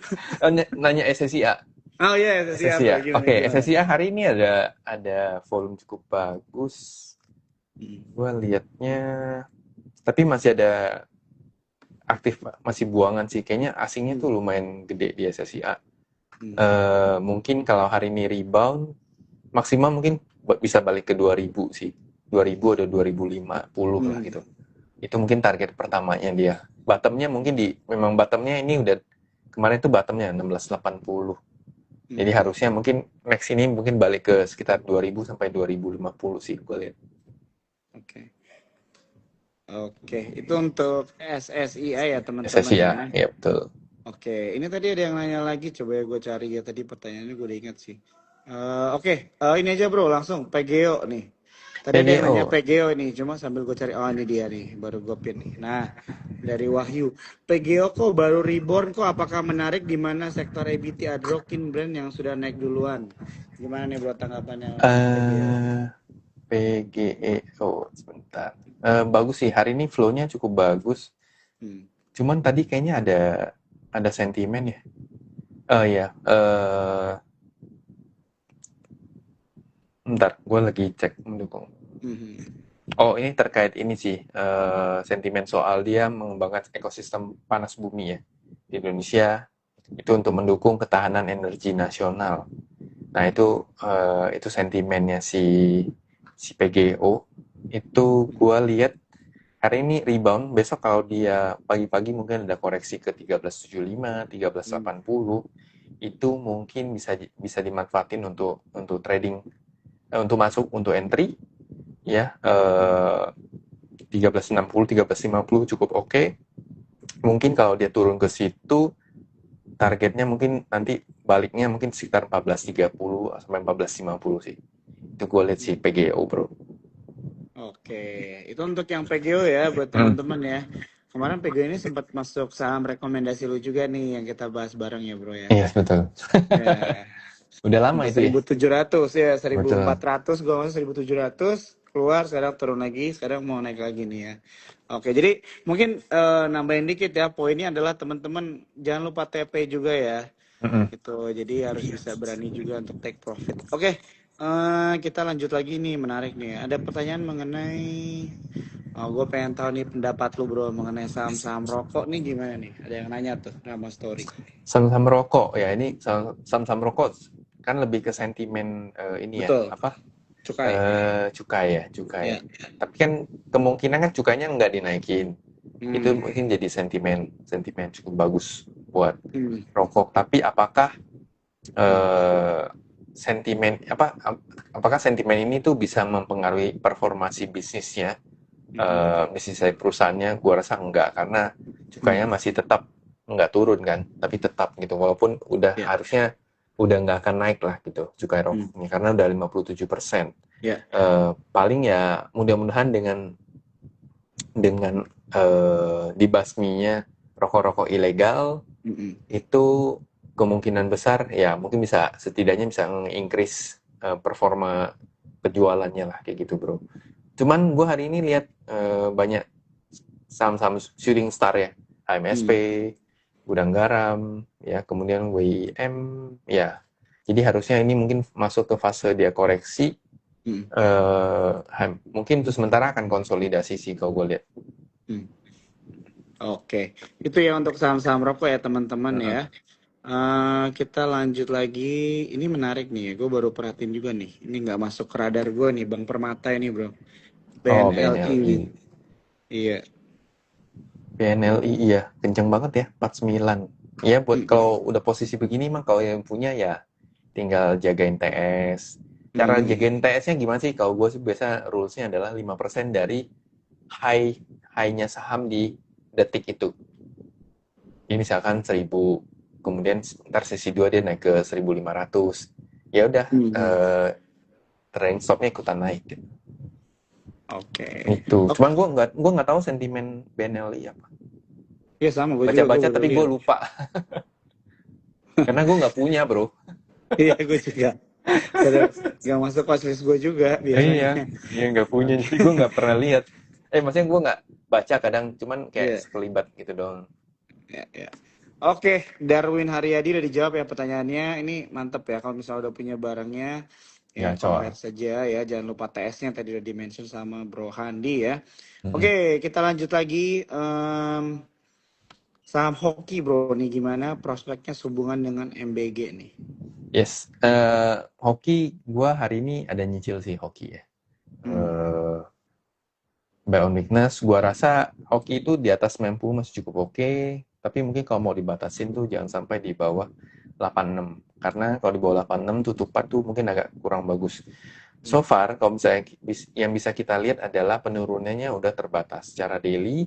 Nanya SSIA. Oh iya, SSIA. Oke, SSIA hari ini ada volume cukup bagus. Gue liatnya, tapi masih ada aktif, masih buangan sih. Kayaknya asingnya tuh lumayan gede di SSIA. Mungkin kalau hari ini rebound, maksimal mungkin bisa balik ke 2000 sih. 2000 atau 2050 lah gitu. Itu mungkin target pertamanya dia. bottomnya mungkin memang bottomnya ini udah kemarin itu bottomnya 1680. Jadi harusnya mungkin next ini mungkin balik ke sekitar 2000 sampai 2050 sih gue lihat. Oke. Oke, itu untuk SSIA ya teman-teman SSI ya. ya betul. Oke, ini tadi ada yang nanya lagi, coba ya gue cari ya tadi pertanyaannya gue udah ingat sih. Oke, ini aja bro, langsung PGO nih. Tadi ada yang nanya PGO. PGO ini, cuma sambil gue cari, oh ini dia nih, baru gue pin nih. Nah, dari Wahyu, PGO kok baru reborn kok, apakah menarik di mana sektor EBT Adrokin brand yang sudah naik duluan? Gimana nih bro tanggapannya untuk PGO? PGEO sebentar. Bagus sih, hari ini flow-nya cukup bagus. Hmm. Cuman tadi kayaknya ada sentimen ya. Ya, bentar, gue lagi cek mendukung. Oh, ini terkait ini sih, sentimen soal dia mengembangkan ekosistem panas bumi ya di Indonesia itu untuk mendukung ketahanan energi nasional. Nah, itu sentimennya si PGO. Itu gue lihat hari ini rebound, besok kalau dia pagi-pagi mungkin ada koreksi ke 1375, 1380, itu mungkin bisa dimanfaatin untuk trading, untuk masuk, untuk entry ya. 1360, 1350 cukup oke. Mungkin kalau dia turun ke situ targetnya mungkin nanti baliknya mungkin sekitar 1430 sampai 1450 sih. Itu gue lihat si PGO bro. Oke, itu untuk yang PGO ya buat teman-teman ya. Kemarin PGO ini sempat masuk saham rekomendasi lu juga nih yang kita bahas bareng ya bro ya. Iya betul. Ya, Udah lama untuk itu ya. 1.700 ya, Betul. 1.400 gue masuk 1.700 keluar sekarang turun lagi, sekarang mau naik lagi nih ya. Oke, jadi mungkin nambahin dikit ya, poinnya adalah teman-teman jangan lupa TP juga ya. Gitu, jadi harus bisa berani juga untuk take profit. Oke, kita lanjut lagi nih, menarik nih. Ada pertanyaan mengenai, gue pengen tahu nih pendapat lu bro mengenai saham-saham rokok nih gimana nih? Ada yang nanya tuh, nama story. Saham-saham rokok ya, ini saham-saham rokok kan lebih ke sentimen ini ya, Betul, apa? cukai. Cukai. Ya. Tapi kan kemungkinan kan cukainya nggak dinaikin. Itu Hmm. mungkin jadi sentimen cukup bagus buat Hmm. rokok. Tapi apakah sentimen apakah sentimen ini tuh bisa mempengaruhi performasi bisnisnya, bisnis dari perusahaannya? Gua rasa enggak, karena cukainya masih tetap nggak turun kan, tapi tetap gitu, walaupun udah Ya. harusnya udah nggak akan naik lah gitu cukai rokoknya, karena udah 57%. Ya. Paling ya mudah-mudahan dengan dibasminya rokok-rokok ilegal itu kemungkinan besar ya mungkin setidaknya bisa nge-increase performa penjualannya lah kayak gitu bro. Cuman gue hari ini lihat banyak saham-saham shooting star ya, HMSP, Gudang Garam, ya kemudian WIM, ya. Jadi harusnya ini mungkin masuk ke fase dia koreksi. Mungkin untuk sementara akan konsolidasi sih kalau gue lihat. Oke, itu ya untuk saham-saham rokok ya teman-teman ya. Kita lanjut lagi. Ini menarik nih ya. Gue baru perhatiin juga nih. Ini nggak masuk ke radar gue nih, Bang Permata ini bro. Oh, BNLI. BNLI. Iya. BNLI iya, kenceng banget ya, 49. Ya buat kalau udah posisi begini mah kalau yang punya ya tinggal jagain TS. Cara jagain TS-nya gimana sih? Kalau gue sih biasa rules-nya adalah 5% dari high-nya saham di detik itu. Ini misalkan 1000, kemudian ntar sesi 2 dia naik ke 1500. Ya udah, trailing stop-nya ikutan naik gitu. Oke. Itu. Cuman gue nggak tahu sentimen BNLI apa. Iya sama gue juga. Baca-baca tapi gue lupa. Karena gue nggak punya bro. Iya gue juga. Gak masuk watchlist gue juga biasanya. Iya nggak punya. Jadi gue nggak pernah lihat. Maksudnya gue nggak baca kadang, cuman kayak Iya. sekelibat gitu doang. Ya. Oke, Darwin Haryadi udah dijawab ya pertanyaannya. Ini mantep ya kalau misalnya udah punya barangnya, ya Gacor. compare saja ya. Jangan lupa TS-nya tadi udah di-mention sama Bro Handi ya. Oke, kita lanjut lagi. Saham hoki bro, nih gimana prospeknya sehubungan dengan MBG nih? Yes, hoki gue hari ini ada nyicil sih hoki ya. Buy on weakness, gua rasa hoki itu di atas 90 masih cukup oke, tapi mungkin kalau mau dibatasin tuh jangan sampai di bawah 86. Karena kalau di bawah 86 tutupan tuh mungkin agak kurang bagus. So far, kalau misalnya yang bisa kita lihat adalah penurunannya udah terbatas. Secara daily,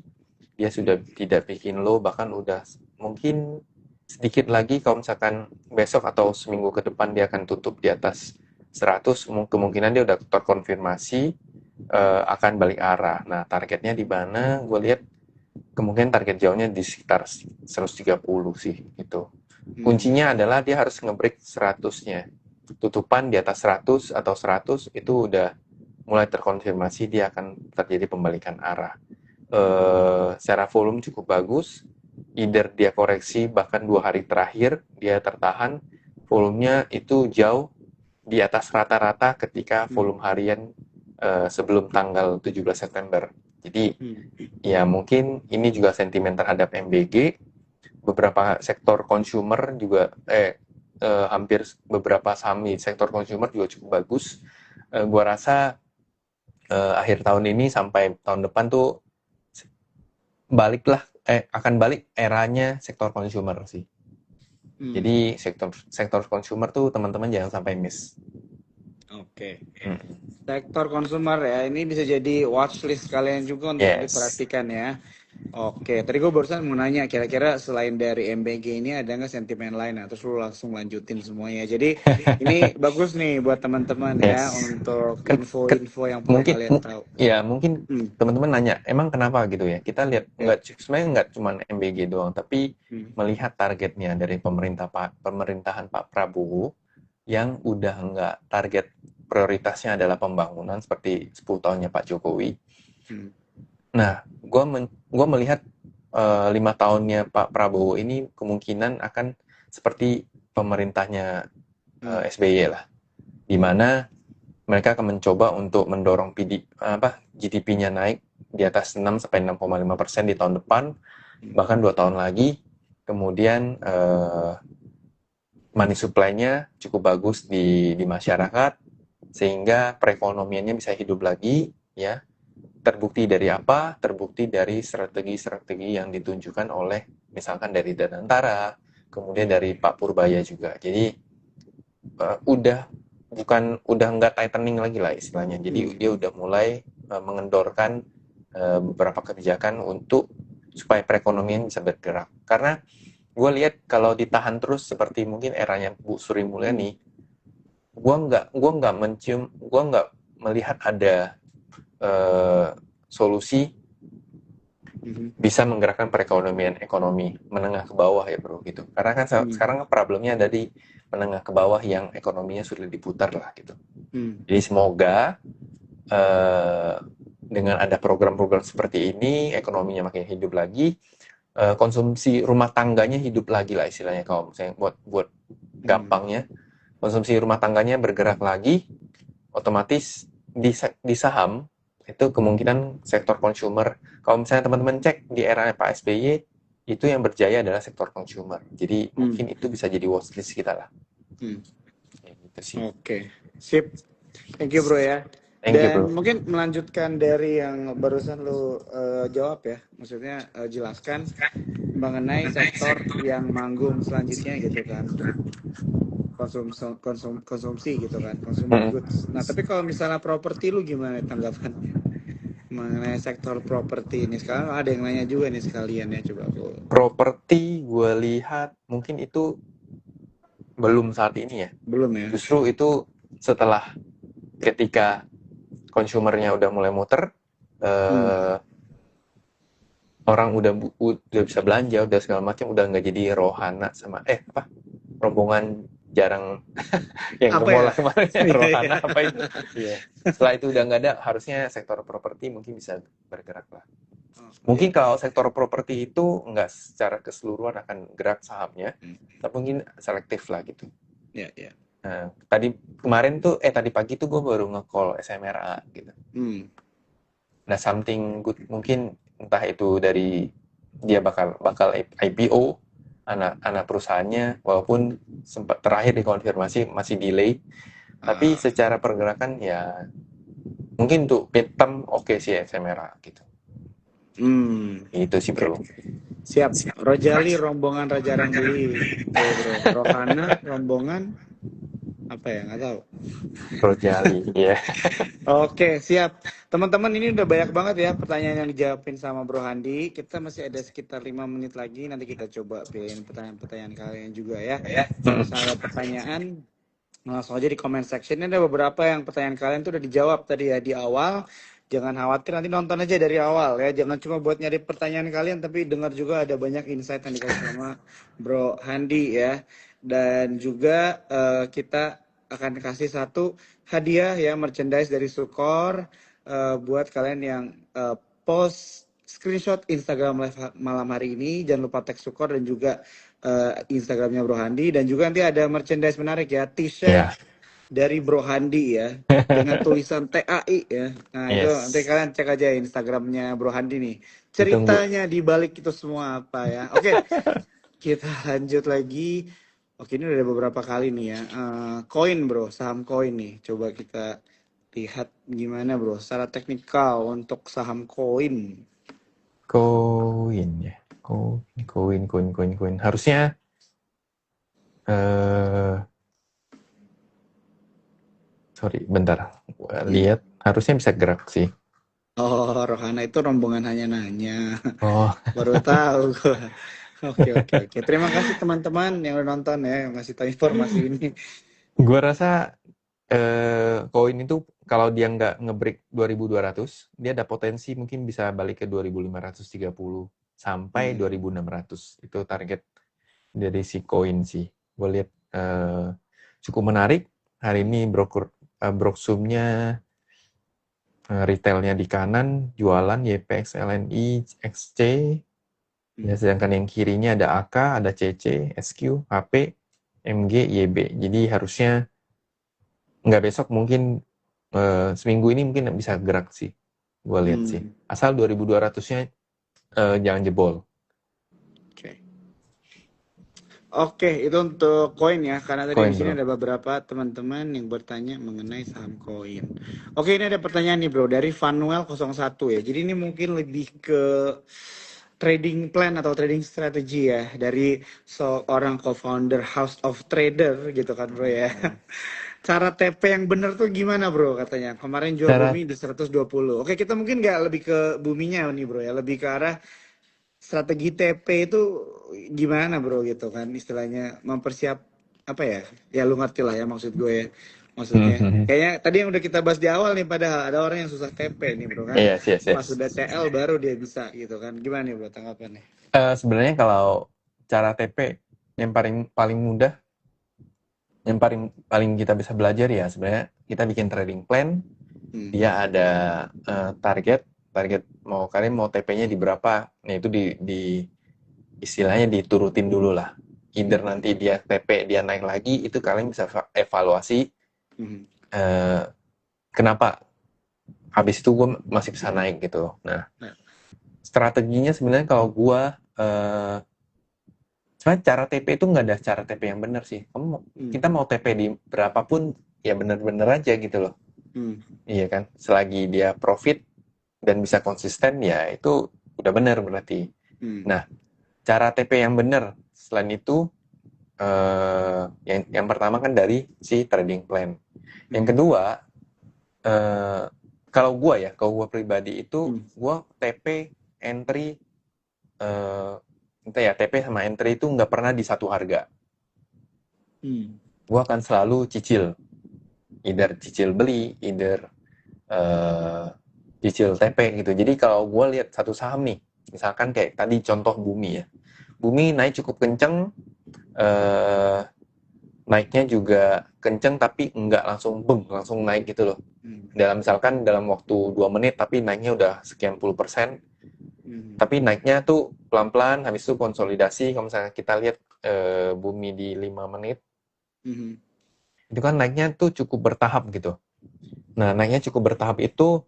dia sudah tidak bikin low, bahkan udah mungkin sedikit lagi kalau misalkan besok atau seminggu ke depan dia akan tutup di atas 100, kemungkinan dia udah terkonfirmasi akan balik arah. Nah, targetnya di mana? Gue lihat kemungkinan target jauhnya di sekitar 130 sih itu. Kuncinya adalah dia harus ngebreak 100-nya. Tutupan di atas 100 atau 100 itu udah mulai terkonfirmasi dia akan terjadi pembalikan arah. Secara volume cukup bagus. Either dia koreksi bahkan 2 hari terakhir dia tertahan, volumenya itu jauh di atas rata-rata ketika volume harian sebelum tanggal 17 September. Jadi ya mungkin ini juga sentimen terhadap MBG. Beberapa sektor consumer juga hampir beberapa saham di sektor consumer juga cukup bagus. Gua rasa akhir tahun ini sampai tahun depan tuh akan balik eranya sektor consumer sih. Jadi sektor consumer tuh teman-teman jangan sampai miss. Oke. Sektor konsumer ya, ini bisa jadi watchlist kalian juga untuk diperhatikan ya. Oke, tadi gue barusan mau nanya, kira-kira selain dari MBG ini ada nggak sentimen lain? Nah, terus lu langsung lanjutin semuanya. Jadi ini bagus nih buat teman-teman ya untuk info-info yang perlu mungkin kalian tahu. Ya mungkin teman-teman nanya, emang kenapa gitu ya? Kita lihat sebenarnya nggak cuma MBG doang, tapi melihat targetnya dari pemerintahan Pak Prabowo yang udah nggak target prioritasnya adalah pembangunan seperti 10 tahunnya Pak Jokowi. Nah, gue melihat 5 tahunnya Pak Prabowo ini kemungkinan akan seperti pemerintahnya SBY lah, di mana mereka akan mencoba untuk mendorong GDP-nya naik di atas 6-6,5% di tahun depan, bahkan 2 tahun lagi. Kemudian money supply-nya cukup bagus di masyarakat, sehingga perekonomiannya bisa hidup lagi, ya. Terbukti dari apa? Terbukti dari strategi-strategi yang ditunjukkan oleh misalkan dari Danantara, kemudian dari Pak Purbaya juga. Jadi udah nggak tightening lagi lah istilahnya. Jadi dia udah mulai mengendorkan beberapa kebijakan supaya perekonomian bisa bergerak. Karena gue lihat kalau ditahan terus seperti mungkin eranya Bu Sri Mulyani, gue nggak melihat ada solusi bisa menggerakkan perekonomian ekonomi menengah ke bawah ya bro gitu. Karena kan sekarang problemnya ada di menengah ke bawah yang ekonominya sudah diputar lah gitu. Jadi semoga dengan ada program-program seperti ini ekonominya makin hidup lagi, konsumsi rumah tangganya hidup lagi lah istilahnya, kalau misalnya buat gampangnya konsumsi rumah tangganya bergerak lagi, otomatis di saham itu kemungkinan sektor consumer, kalau misalnya teman-teman cek di era Pak SBY itu yang berjaya adalah sektor consumer. Jadi mungkin itu bisa jadi watchlist kita lah. Gitu sih. Oke, sip. Thank you bro ya. Dan mungkin melanjutkan dari yang barusan lu jawab ya, maksudnya jelaskan mengenai sektor yang manggung selanjutnya gitu kan, konsumsi gitu kan, consumer goods. Nah tapi kalau misalnya properti lu gimana tanggapannya mengenai sektor properti ini? Sekarang ada yang nanya juga nih sekalian ya, coba aku. Properti gue lihat mungkin itu belum saat ini ya. Belum ya. Justru itu setelah ketika konsumernya udah mulai muter, orang udah bisa belanja, udah segala macam, udah nggak jadi rohana sama rombongan jarang yang ke mall kemarin ya, rohana apa itu. Setelah itu udah nggak ada, harusnya sektor properti mungkin bisa bergerak lah. Mungkin kalau sektor properti itu nggak secara keseluruhan akan gerak sahamnya, tapi mungkin selektif lah gitu. Nah, tadi pagi tuh gue baru nge-call SMRA gitu. Nah, something good mungkin entah itu dari dia bakal IPO anak perusahaannya, walaupun sempat terakhir dikonfirmasi masih delay, tapi secara pergerakan ya Mungkin untuk mid term oke sih SMRA gitu. Itu sih Oke. bro. Siap. Rojali rombongan Raja Rangbili. Tuh bro. Rohana rombongan apa ya? Nggak tahu. Rojali, ya. Oke, siap. Teman-teman ini udah banyak banget ya pertanyaan yang dijawabin sama Bro Handi. Kita masih ada sekitar 5 menit lagi. Nanti kita coba pilihin pertanyaan-pertanyaan kalian juga ya. Kalau misalnya ada pertanyaan, langsung aja di comment section. Ini ada beberapa yang pertanyaan kalian tuh udah dijawab tadi ya di awal. Jangan khawatir, nanti nonton aja dari awal ya. Jangan cuma buat nyari pertanyaan kalian, tapi dengar juga ada banyak insight yang dikasih sama Bro Handi ya. Dan juga kita akan kasih satu hadiah ya, merchandise dari Sukor buat kalian yang post screenshot Instagram live malam hari ini. Jangan lupa tag Sukor dan juga Instagramnya Bro Handi. Dan juga nanti ada merchandise menarik ya, t-shirt Ya. dari Bro Handi ya, dengan tulisan TAI ya. Nah itu nanti Yes. kalian cek aja Instagramnya Bro Handi nih. Ditunggu. Ceritanya di balik itu semua apa ya. Oke, kita lanjut lagi. Oke, ini udah ada beberapa kali nih ya. Koin bro, saham koin nih. Coba kita lihat gimana bro, secara teknikal untuk saham koin. Koin ya. Koin. Harusnya eh sorry, bentar. Gua Hmm. lihat harusnya bisa gerak sih. Oh, Rohana itu rombongan hanya nanya. Oh, Baru tahu gua. Oke. Terima kasih teman-teman yang udah nonton ya, yang ngasih tahu informasi ini. gua rasa koin itu kalau dia nggak nge-break 2200, dia ada potensi mungkin bisa balik ke 2530 sampai Hmm. 2600. Itu target dari si koin sih. Gue lihat cukup menarik. Hari ini Broksumnya retailnya di kanan, jualan YPX, LNI, XC. Ya, Hmm. sedangkan yang kirinya ada AK, ada CC, SQ, HP, MG, YB. Jadi harusnya nggak besok, mungkin seminggu ini mungkin bisa gerak sih. Gue lihat sih. Hmm. Asal 2200-nya jangan jebol. Oke. Oke, itu untuk koin ya, karena tadi di Koin sini bro. ada beberapa teman-teman yang bertanya mengenai saham koin. Oke, ini ada pertanyaan nih bro, dari Vanuel 01 ya. Jadi ini mungkin lebih ke trading plan atau trading strategi ya, dari seorang co-founder House of Trader gitu kan bro ya. Cara TP yang bener tuh gimana bro katanya. Kemarin jual Cara bumi di 120. Oke, kita mungkin nggak lebih ke buminya nih bro ya, lebih ke arah strategi TP itu gimana bro gitu kan istilahnya mempersiap apa ya, ya lu ngerti lah ya maksud gue ya, maksudnya kayaknya tadi yang udah kita bahas di awal nih, padahal ada orang yang susah TP nih bro kan, yes, yes, pas yes. udah TL baru dia bisa gitu kan. Gimana nih bro tanggapannya? Sebenarnya kalau cara TP yang paling paling mudah, yang paling paling kita bisa belajar ya sebenarnya kita bikin trading plan. Hmm. Dia ada target mau kalian mau TP-nya di berapa. Nah itu di istilahnya diturutin dulu lah. Either nanti dia TP dia naik lagi, itu kalian bisa evaluasi Hmm. kenapa habis itu gue masih bisa naik gitu. Nah Nah. strateginya sebenarnya kalau gue sebenarnya cara TP itu nggak ada cara TP yang benar sih. Hmm. Kita mau TP di berapapun ya bener-bener aja gitu loh. Hmm. Iya kan? Selagi dia profit dan bisa konsisten ya itu udah bener berarti. Hmm. Nah, cara TP yang benar selain itu yang pertama kan dari si trading plan. Yang Hmm. kedua kalau gue pribadi itu Hmm. gue TP entry entah ya TP sama entry itu nggak pernah di satu harga. Hmm. Gue akan selalu cicil, either cicil beli, either cicil TP gitu. Jadi kalau gue lihat satu saham nih, misalkan kayak tadi contoh Bumi ya, Bumi naik cukup kenceng, naiknya juga kenceng tapi nggak langsung boom, langsung naik gitu loh. Hmm. Misalkan dalam waktu 2 menit tapi naiknya udah sekian puluh persen, Hmm. tapi naiknya tuh pelan-pelan, habis itu konsolidasi. Kalau misalnya kita lihat Bumi di 5 menit, Hmm. itu kan naiknya tuh cukup bertahap gitu. Nah, naiknya cukup bertahap itu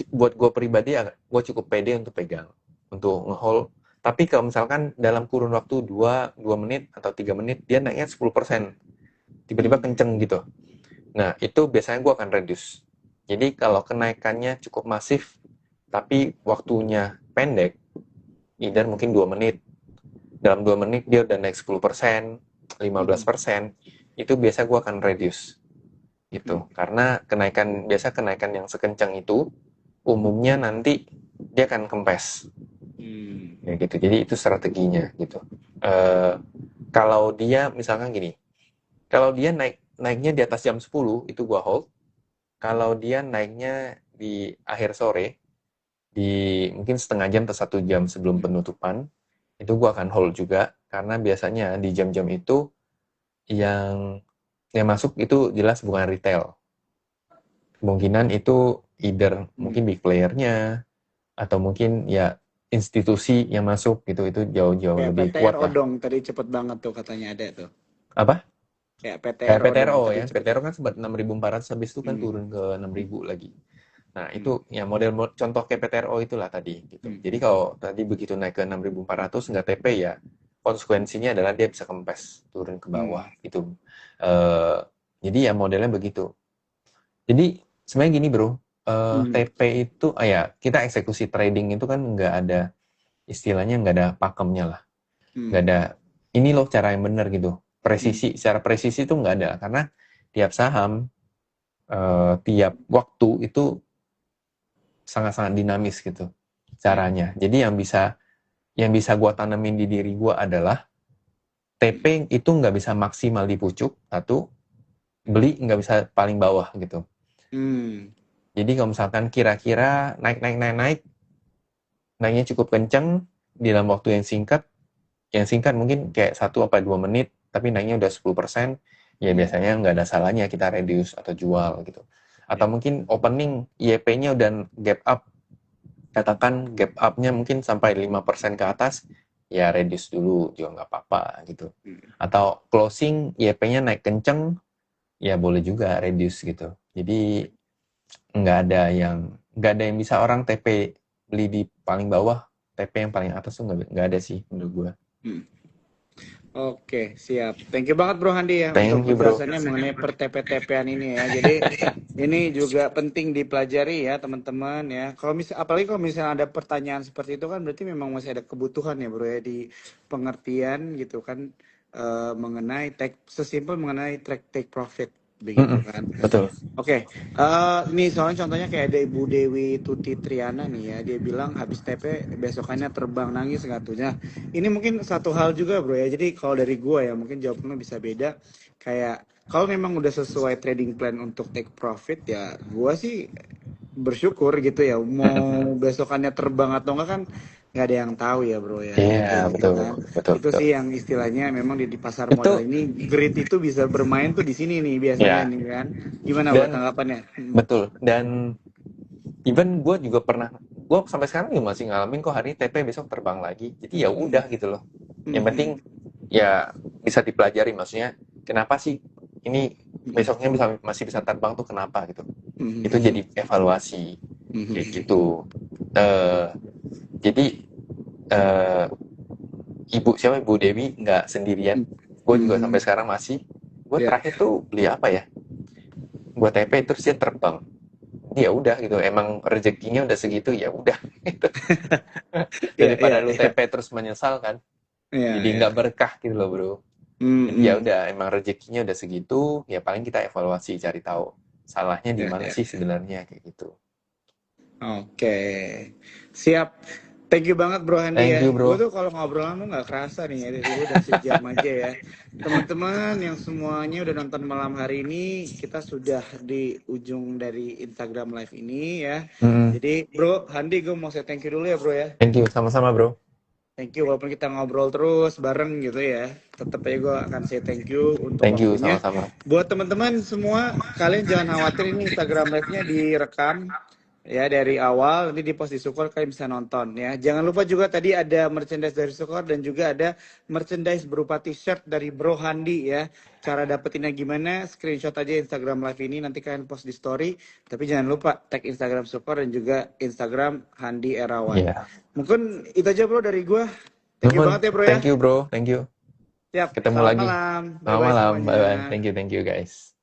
buat gue pribadi gue cukup pede untuk pegang, untuk ngehold. Tapi kalau misalkan dalam kurun waktu 2 menit atau 3 menit dia naiknya 10%, tiba-tiba kenceng gitu. Nah, itu biasanya gue akan reduce. Jadi kalau kenaikannya cukup masif, tapi waktunya pendek, either mungkin 2 menit. Dalam 2 menit dia udah naik 10%, Mhm. 15%, itu biasa gue akan reduce. Mhm. Gitu. Karena biasa kenaikan yang sekencang itu, umumnya nanti dia akan kempes. Hmm. Ya gitu. Jadi itu strateginya gitu. Eh, kalau dia misalkan gini, kalau dia naiknya di atas jam 10 itu gua hold. Kalau dia naiknya di akhir sore, di mungkin setengah jam atau 1 jam sebelum penutupan, itu gua akan hold juga karena biasanya di jam-jam itu yang masuk itu jelas bukan retail. Kemungkinan itu either Hmm. mungkin big player-nya atau mungkin ya institusi yang masuk gitu, itu jauh-jauh Kayak lebih kuat PTRO lah. dong, tadi cepet banget tuh katanya ada tuh. Apa? Kayak Kayak PTRO dong, PTRO tadi ya, cepet PTRO banget. kan sempat 6.400 habis itu kan Hmm. turun ke 6.000 lagi. Nah, Hmm. itu ya contoh kayak PTRO itulah tadi gitu. Hmm. Jadi kalau tadi begitu naik ke 6.400 nggak TP ya, konsekuensinya adalah dia bisa kempes, turun ke bawah Hmm. gitu. Eh, jadi ya modelnya begitu. Jadi sebenarnya gini bro, Hmm. TP itu ya kita eksekusi trading itu kan nggak ada istilahnya, nggak ada pakemnya lah, nggak Hmm. ada ini loh cara yang benar gitu. Hmm. Secara presisi itu nggak ada karena tiap saham, tiap waktu itu sangat-sangat dinamis gitu Hmm. caranya. Jadi yang bisa gua tanemin di diri gua adalah TP itu nggak bisa maksimal di pucuk satu, beli nggak bisa paling bawah gitu. Hmm. Jadi kalau misalkan kira-kira naik naik naik naik, naiknya cukup kenceng di dalam waktu yang singkat mungkin kayak 1 apa 2 menit, tapi naiknya udah 10%, ya Hmm. biasanya nggak ada salahnya kita reduce atau jual gitu. Atau Ya. mungkin opening YP-nya udah gap up, katakan gap up-nya mungkin sampai 5% ke atas, ya reduce dulu juga nggak apa-apa gitu. Hmm. Atau closing YP-nya naik kenceng, ya boleh juga reduce gitu. Jadi nggak ada yang bisa orang TP beli di paling bawah, TP yang paling atas tuh nggak ada sih menurut gua. Hmm. Oke, siap. Thank you banget Bro Handi ya untuk Thank you bro. penjelasannya mengenai per-TP-TP-an ini ya. Jadi ini juga penting dipelajari ya teman-teman ya. Apalagi kalau misalnya ada pertanyaan seperti itu kan berarti memang masih ada kebutuhan ya Bro ya di pengertian gitu kan, mengenai sesimpel mengenai track take profit begitu Mm-mm, kan. betul. Oke, ini soalnya contohnya kayak ada Ibu Dewi Tuti Triana nih ya, dia bilang habis TP besokannya terbang nangis nggak tuh. Nah, ini mungkin satu hal juga bro ya, jadi kalau dari gua ya mungkin jawabannya bisa beda. Kayak kalau memang udah sesuai trading plan untuk take profit ya, gua sih bersyukur gitu ya. Mau besokannya terbang atau enggak kan nggak ada yang tahu ya bro ya, Iya, kayak gitu betul, kan. betul, Itu betul. sih yang istilahnya memang di pasar Itu, modal ini grit itu bisa bermain tuh di sini nih biasanya ya, nih kan. Gimana bro dan tanggapannya? betul. Dan even gue juga pernah, gue sampai sekarang juga masih ngalamin kok hari TP besok terbang lagi. Jadi ya Hmm. udah gitu loh. Yang penting Hmm. ya bisa dipelajari, maksudnya kenapa sih ini Hmm. besoknya masih bisa terbang tuh kenapa gitu. Itu Hmm. jadi evaluasi kayak Hmm. gitu. Eh jadi eh Ibu Dewi nggak sendirian. Gue juga sampai Hmm. sekarang masih. Gue Ya, terakhir tuh beli apa ya? Gue TP terus dia terbang. Ya udah gitu. Emang rezekinya udah segitu, ya udah. Gitu. ya, Daripada ya, lu ya, TP terus menyesal kan. ya, Jadi nggak ya. berkah gitu loh bro. Jadi ya Hmm. udah, emang rezekinya udah segitu. Ya paling kita evaluasi, cari tahu salahnya di Ya, mana ya. sih sebenarnya kayak gitu. Oke, siap. Thank you banget Bro Handi Thank ya. you Gue bro. tuh kalau ngobrolan tuh nggak kerasa nih ya. Dari gue udah sejam aja ya. Teman-teman yang semuanya udah nonton malam hari ini, kita sudah di ujung dari Instagram Live ini ya. Mm-mm. Jadi Bro Handi, gue mau say thank you dulu ya Bro ya. Thank you, sama-sama bro. Thank you walaupun kita ngobrol terus bareng gitu ya. Tetap aja gue akan say thank you untuk Thank you, waktunya. sama-sama. Buat teman-teman semua, kalian jangan khawatir ini Instagram Live-nya direkam ya dari awal, nanti di post di Sukor kalian bisa nonton ya. Jangan lupa juga tadi ada merchandise dari Sukor dan juga ada merchandise berupa t-shirt dari Bro Handi ya. Cara dapetinnya gimana? Screenshot aja Instagram Live ini, nanti kalian post di story. Tapi jangan lupa tag Instagram Sukor dan juga Instagram Handi Erawan. Iya. Mungkin itu aja bro dari gua. Thank you Nuhun, banget ya bro ya. thank you bro, thank you. Siap, Ketemu selamat lagi. malam. Selamat Bye-bye malam, semuanya. bye bye. Thank you guys.